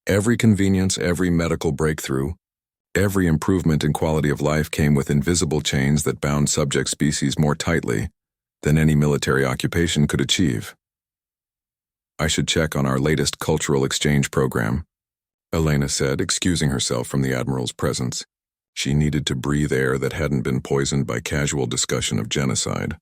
Every convenience, every medical breakthrough, every improvement in quality of life came with invisible chains that bound subject species more tightly than any military occupation could achieve. I should check on our latest cultural exchange program, Elena said, excusing herself from the Admiral's presence. She needed to breathe air that hadn't been poisoned by casual discussion of genocide.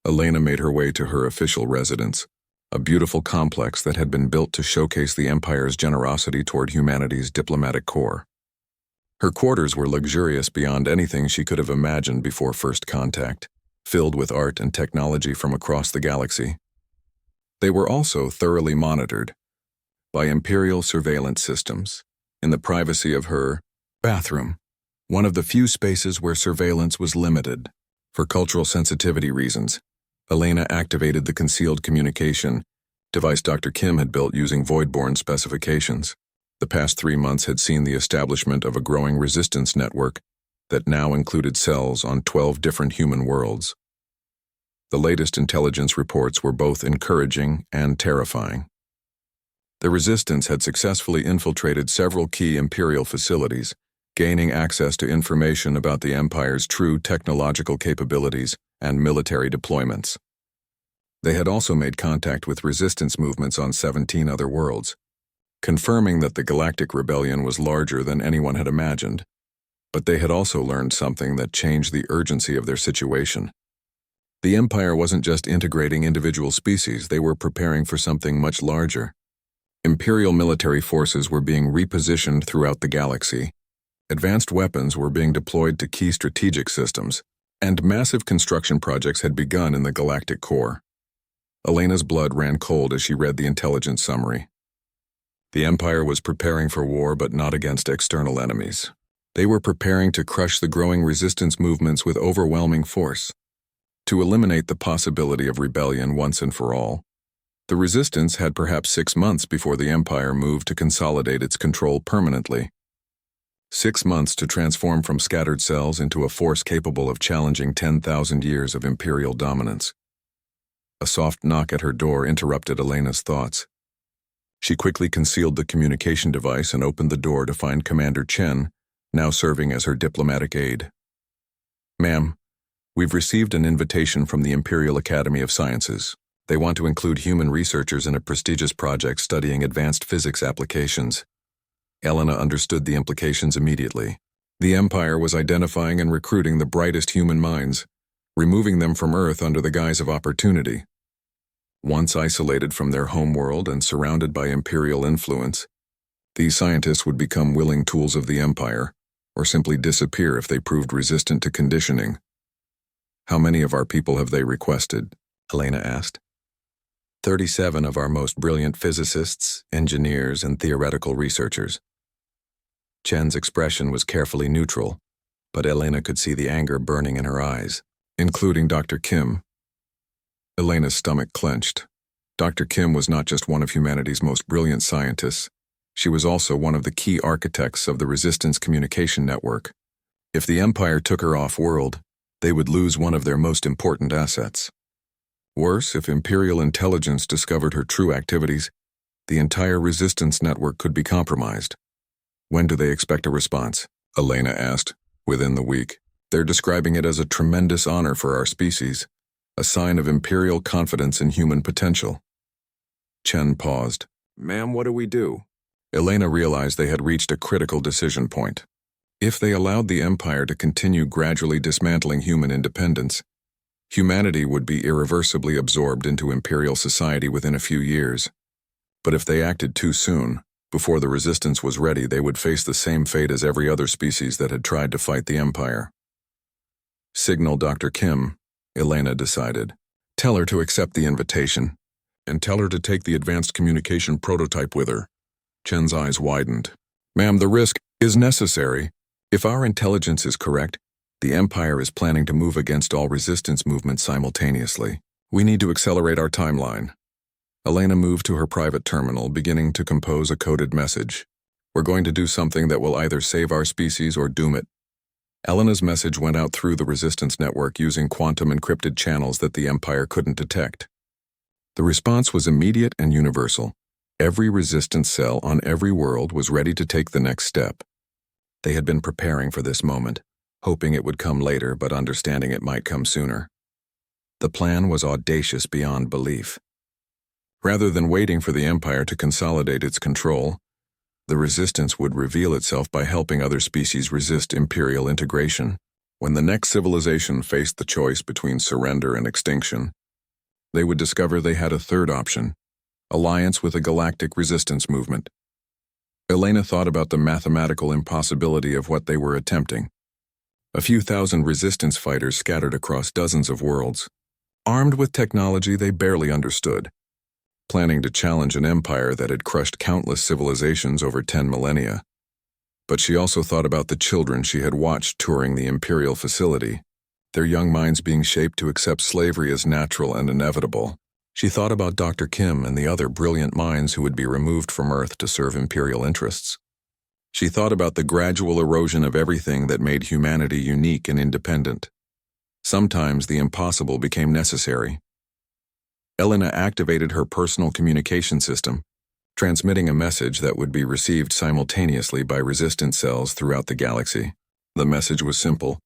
Elena made her way to her official residence, a beautiful complex that had been built to showcase the Empire's generosity toward humanity's diplomatic corps. Her quarters were luxurious beyond anything she could have imagined before first contact, filled with art and technology from across the galaxy. They were also thoroughly monitored by Imperial surveillance systems in the privacy of her bathroom, one of the few spaces where surveillance was limited. For cultural sensitivity reasons, Elena activated the concealed communication device Dr. Kim had built using Voidborn specifications. The past 3 months had seen the establishment of a growing resistance network that now included cells on 12 different human worlds. The latest intelligence reports were both encouraging and terrifying. The resistance had successfully infiltrated several key Imperial facilities, gaining access to information about the Empire's true technological capabilities and military deployments. They had also made contact with resistance movements on 17 other worlds, confirming that the Galactic Rebellion was larger than anyone had imagined. But they had also learned something that changed the urgency of their situation. The Empire wasn't just integrating individual species, they were preparing for something much larger. Imperial military forces were being repositioned throughout the galaxy. Advanced weapons were being deployed to key strategic systems, and massive construction projects had begun in the galactic core. Elena's blood ran cold as she read the intelligence summary. The Empire was preparing for war, but not against external enemies. They were preparing to crush the growing resistance movements with overwhelming force, to eliminate the possibility of rebellion once and for all. The Resistance had perhaps 6 months before the Empire moved to consolidate its control permanently. 6 months to transform from scattered cells into a force capable of challenging 10,000 years of Imperial dominance. A soft knock at her door interrupted Elena's thoughts. She quickly concealed the communication device and opened the door to find Commander Chen, now serving as her diplomatic aide. "Ma'am, we've received an invitation from the Imperial Academy of Sciences. They want to include human researchers in a prestigious project studying advanced physics applications." Elena understood the implications immediately. The Empire was identifying and recruiting the brightest human minds, removing them from Earth under the guise of opportunity. Once isolated from their homeworld and surrounded by Imperial influence, these scientists would become willing tools of the Empire, or simply disappear if they proved resistant to conditioning. "How many of our people have they requested?" Elena asked. 37 of our most brilliant physicists, engineers, and theoretical researchers." Chen's expression was carefully neutral, but Elena could see the anger burning in her eyes. "Including Dr. Kim." Elena's stomach clenched. Dr. Kim was not just one of humanity's most brilliant scientists. She was also one of the key architects of the Resistance communication network. If the Empire took her off-world, they would lose one of their most important assets. Worse, if Imperial intelligence discovered her true activities, the entire Resistance network could be compromised. "When do they expect a response?" Elena asked. "Within the week. They're describing it as a tremendous honor for our species, a sign of Imperial confidence in human potential." Chen paused. "Ma'am, what do we do?" Elena realized they had reached a critical decision point. If they allowed the Empire to continue gradually dismantling human independence, humanity would be irreversibly absorbed into Imperial society within a few years. But if they acted too soon, before the Resistance was ready, they would face the same fate as every other species that had tried to fight the Empire. "Signal Dr. Kim," Elena decided. "Tell her to accept the invitation, and tell her to take the advanced communication prototype with her." Chen's eyes widened. "Ma'am, the risk is necessary. If our intelligence is correct, the Empire is planning to move against all resistance movements simultaneously. We need to accelerate our timeline." Elena moved to her private terminal, beginning to compose a coded message. "We're going to do something that will either save our species or doom it." Elena's message went out through the Resistance network using quantum encrypted channels that the Empire couldn't detect. The response was immediate and universal. Every Resistance cell on every world was ready to take the next step. They had been preparing for this moment, hoping it would come later but understanding it might come sooner. The plan was audacious beyond belief. Rather than waiting for the Empire to consolidate its control, the Resistance would reveal itself by helping other species resist Imperial integration. When the next civilization faced the choice between surrender and extinction, they would discover they had a third option: alliance with a galactic resistance movement. Elena thought about the mathematical impossibility of what they were attempting. A few thousand resistance fighters scattered across dozens of worlds, armed with technology they barely understood, planning to challenge an empire that had crushed countless civilizations over 10 millennia. But she also thought about the children she had watched touring the Imperial facility, their young minds being shaped to accept slavery as natural and inevitable. She thought about Dr. Kim and the other brilliant minds who would be removed from Earth to serve Imperial interests. She thought about the gradual erosion of everything that made humanity unique and independent. Sometimes the impossible became necessary. Elena activated her personal communication system, transmitting a message that would be received simultaneously by resistance cells throughout the galaxy. The message was simple,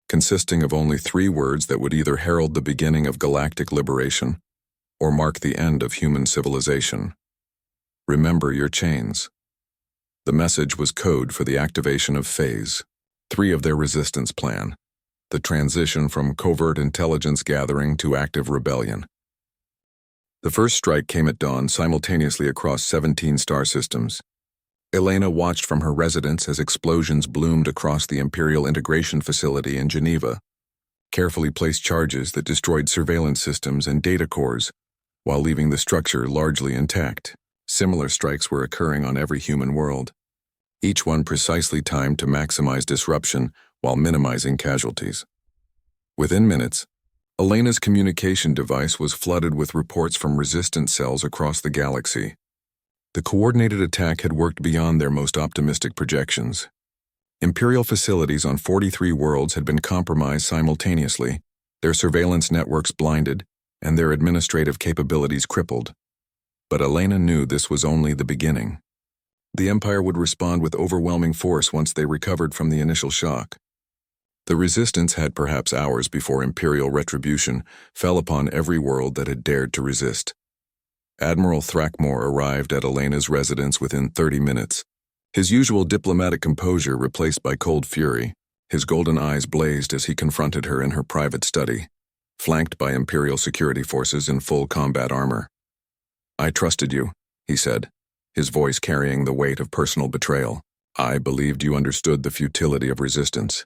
consisting of only 3 words that would either herald the beginning of galactic liberation or mark the end of human civilization. "Remember your chains." The message was code for the activation of Phase 3 of their resistance plan, the transition from covert intelligence gathering to active rebellion. The first strike came at dawn simultaneously across 17 star systems. Elena watched from her residence as explosions bloomed across the Imperial Integration Facility in Geneva, carefully placed charges that destroyed surveillance systems and data cores, while leaving the structure largely intact. Similar strikes were occurring on every human world, each one precisely timed to maximize disruption while minimizing casualties. Within minutes, Elena's communication device was flooded with reports from resistance cells across the galaxy. The coordinated attack had worked beyond their most optimistic projections. Imperial facilities on 43 worlds had been compromised simultaneously, their surveillance networks blinded, and their administrative capabilities crippled. But Elena knew this was only the beginning. The Empire would respond with overwhelming force once they recovered from the initial shock. The resistance had perhaps hours before Imperial retribution fell upon every world that had dared to resist. Admiral Thrackmore arrived at Elena's residence within 30 minutes. His usual diplomatic composure replaced by cold fury, his golden eyes blazed as he confronted her in her private study, flanked by Imperial security forces in full combat armor. "I trusted you," he said, his voice carrying the weight of personal betrayal. "I believed you understood the futility of resistance."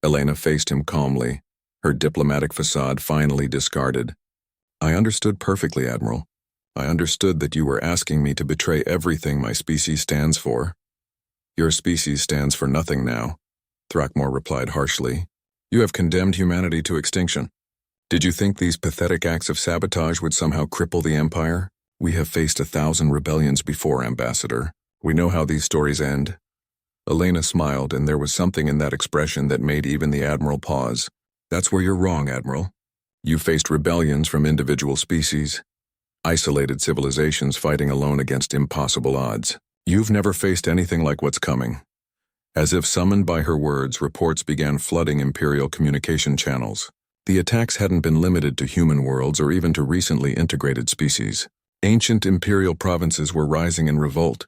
Elena faced him calmly, her diplomatic facade finally discarded. "I understood perfectly, Admiral. I understood that you were asking me to betray everything my species stands for." "Your species stands for nothing now," Thrackmore replied harshly. "You have condemned humanity to extinction. Did you think these pathetic acts of sabotage would somehow cripple the Empire? We have faced 1,000 rebellions before, Ambassador. We know how these stories end." Elena smiled, and there was something in that expression that made even the Admiral pause. "That's where you're wrong, Admiral. You faced rebellions from individual species, isolated civilizations fighting alone against impossible odds. You've never faced anything like what's coming." As if summoned by her words, reports began flooding Imperial communication channels. The attacks hadn't been limited to human worlds or even to recently integrated species. Ancient Imperial provinces were rising in revolt.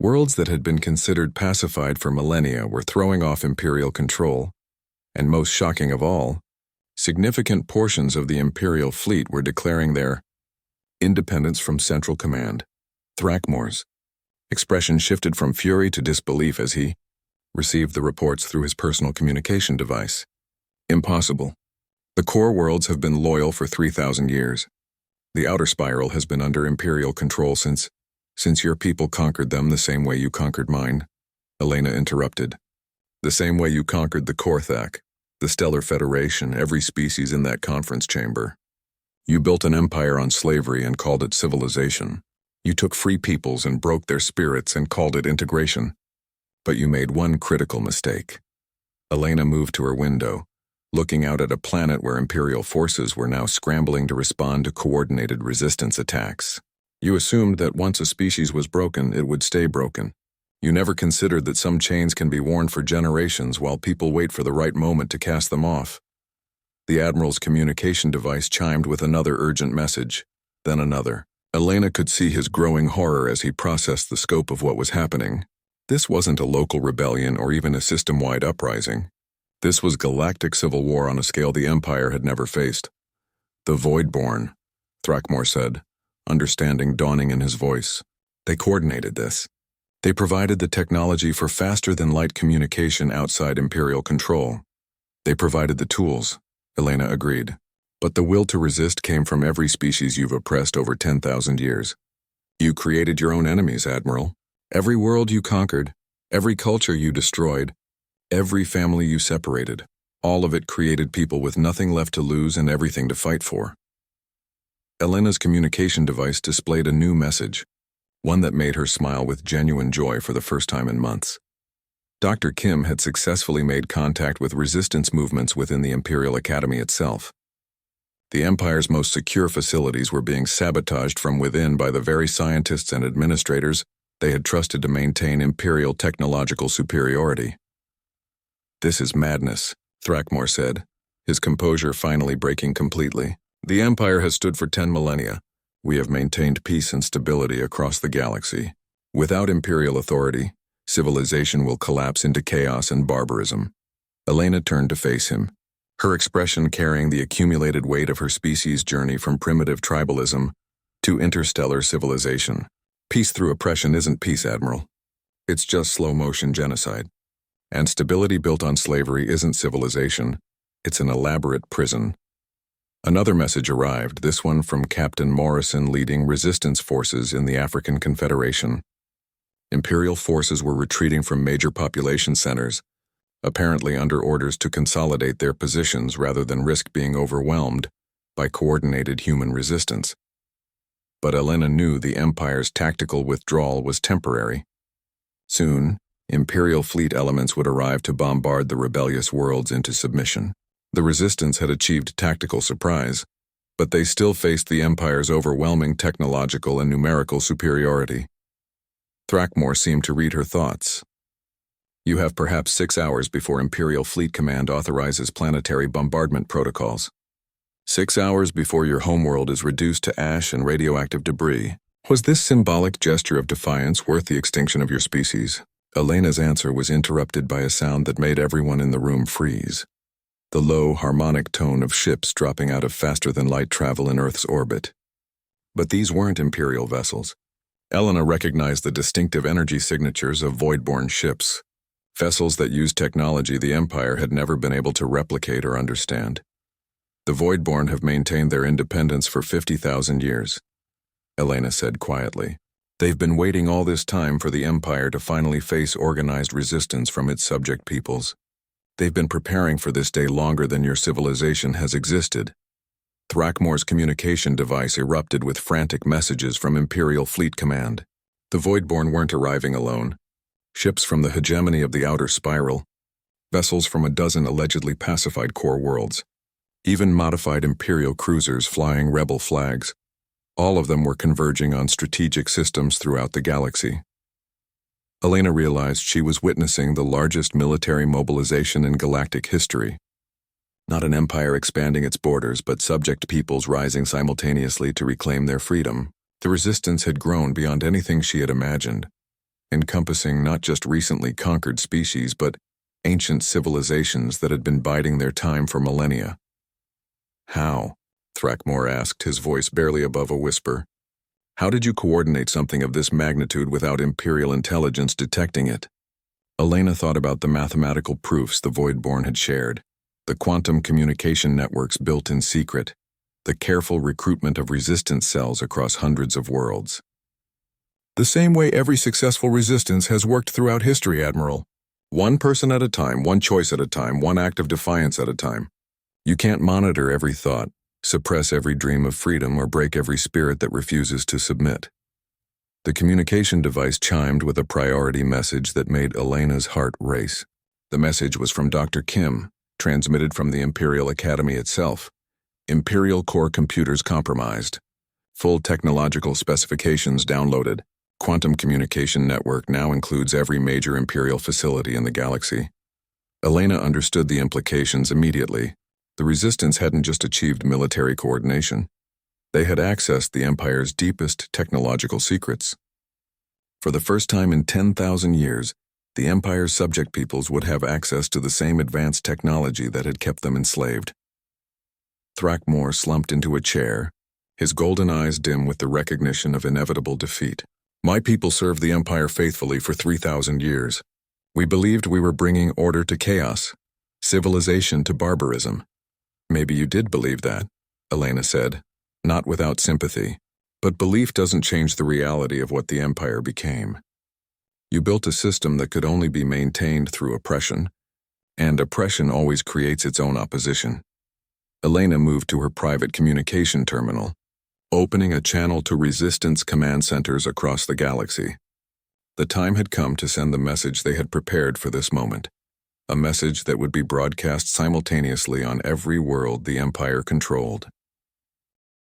Worlds that had been considered pacified for millennia were throwing off Imperial control. And most shocking of all, significant portions of the Imperial fleet were declaring their independence from Central Command. Thrackmore's expression shifted from fury to disbelief as he received the reports through his personal communication device. "Impossible. The core worlds have been loyal for 3,000 years. The outer spiral has been under Imperial control since your people conquered them the same way you conquered mine," Elena interrupted. "The same way you conquered the Korthak, the Stellar Federation, every species in that conference chamber. You built an empire on slavery and called it civilization. You took free peoples and broke their spirits and called it integration. But you made one critical mistake." Elena moved to her window, looking out at a planet where Imperial forces were now scrambling to respond to coordinated resistance attacks. "You assumed that once a species was broken, it would stay broken. You never considered that some chains can be worn for generations while people wait for the right moment to cast them off." The Admiral's communication device chimed with another urgent message, then another. Elena could see his growing horror as he processed the scope of what was happening. This wasn't a local rebellion or even a system-wide uprising. This was galactic civil war on a scale the Empire had never faced. "The Voidborn," Thrackmore said, understanding dawning in his voice. "They coordinated this. They provided the technology for faster-than-light communication outside Imperial control. They provided the tools," Elena agreed. "But the will to resist came from every species you've oppressed over 10,000 years. You created your own enemies, Admiral. Every world you conquered, every culture you destroyed, every family you separated, all of it created people with nothing left to lose and everything to fight for." Elena's communication device displayed a new message, one that made her smile with genuine joy for the first time in months. Dr. Kim had successfully made contact with resistance movements within the Imperial Academy itself. The Empire's most secure facilities were being sabotaged from within by the very scientists and administrators they had trusted to maintain Imperial technological superiority. "This is madness," Thrackmore said, his composure finally breaking completely. "The Empire has stood for 10 millennia. We have maintained peace and stability across the galaxy. Without Imperial authority, civilization will collapse into chaos and barbarism." Elena turned to face him, her expression carrying the accumulated weight of her species' journey from primitive tribalism to interstellar civilization. "Peace through oppression isn't peace, Admiral. It's just slow-motion genocide. And stability built on slavery isn't civilization. It's an elaborate prison." Another message arrived, this one from Captain Morrison leading resistance forces in the African Confederation. Imperial forces were retreating from major population centers, apparently under orders to consolidate their positions rather than risk being overwhelmed by coordinated human resistance. But Elena knew the Empire's tactical withdrawal was temporary. Soon, Imperial fleet elements would arrive to bombard the rebellious worlds into submission. The Resistance had achieved tactical surprise, but they still faced the Empire's overwhelming technological and numerical superiority. Thrackmore seemed to read her thoughts. You have perhaps 6 hours before Imperial Fleet Command authorizes planetary bombardment protocols. 6 hours before your homeworld is reduced to ash and radioactive debris. Was this symbolic gesture of defiance worth the extinction of your species? Elena's answer was interrupted by a sound that made everyone in the room freeze. The low, harmonic tone of ships dropping out of faster-than-light travel in Earth's orbit. But these weren't Imperial vessels. Elena recognized the distinctive energy signatures of void-born ships, vessels that used technology the Empire had never been able to replicate or understand. The Voidborn have maintained their independence for 50,000 years, Elena said quietly. They've been waiting all this time for the Empire to finally face organized resistance from its subject peoples. They've been preparing for this day longer than your civilization has existed. Thrackmore's communication device erupted with frantic messages from Imperial Fleet Command. The Voidborn weren't arriving alone. Ships from the hegemony of the Outer Spiral, vessels from a dozen allegedly pacified core worlds, even modified Imperial cruisers flying rebel flags. All of them were converging on strategic systems throughout the galaxy. Elena realized she was witnessing the largest military mobilization in galactic history. Not an empire expanding its borders, but subject peoples rising simultaneously to reclaim their freedom. The resistance had grown beyond anything she had imagined, encompassing not just recently conquered species, but ancient civilizations that had been biding their time for millennia. How? Thrackmore asked, his voice barely above a whisper. How did you coordinate something of this magnitude without Imperial intelligence detecting it? Elena thought about the mathematical proofs the Voidborn had shared, the quantum communication networks built in secret, the careful recruitment of resistance cells across hundreds of worlds. The same way every successful resistance has worked throughout history, Admiral. One person at a time, one choice at a time, one act of defiance at a time. You can't monitor every thought, suppress every dream of freedom, or break every spirit that refuses to submit. The communication device chimed with a priority message that made Elena's heart race. The message was from Dr. Kim, transmitted from the Imperial Academy itself. Imperial core computers compromised. Full technological specifications downloaded. Quantum communication network now includes every major Imperial facility in the galaxy. Elena understood the implications immediately. The Resistance hadn't just achieved military coordination. They had accessed the Empire's deepest technological secrets. For the first time in 10,000 years, the Empire's subject peoples would have access to the same advanced technology that had kept them enslaved. Thrackmore slumped into a chair, his golden eyes dim with the recognition of inevitable defeat. My people served the Empire faithfully for 3,000 years. We believed we were bringing order to chaos, civilization to barbarism. Maybe you did believe that, Elena said, not without sympathy. But belief doesn't change the reality of what the Empire became. You built a system that could only be maintained through oppression, and oppression always creates its own opposition. Elena moved to her private communication terminal, opening a channel to resistance command centers across the galaxy. The time had come to send the message they had prepared for this moment, a message that would be broadcast simultaneously on every world the Empire controlled.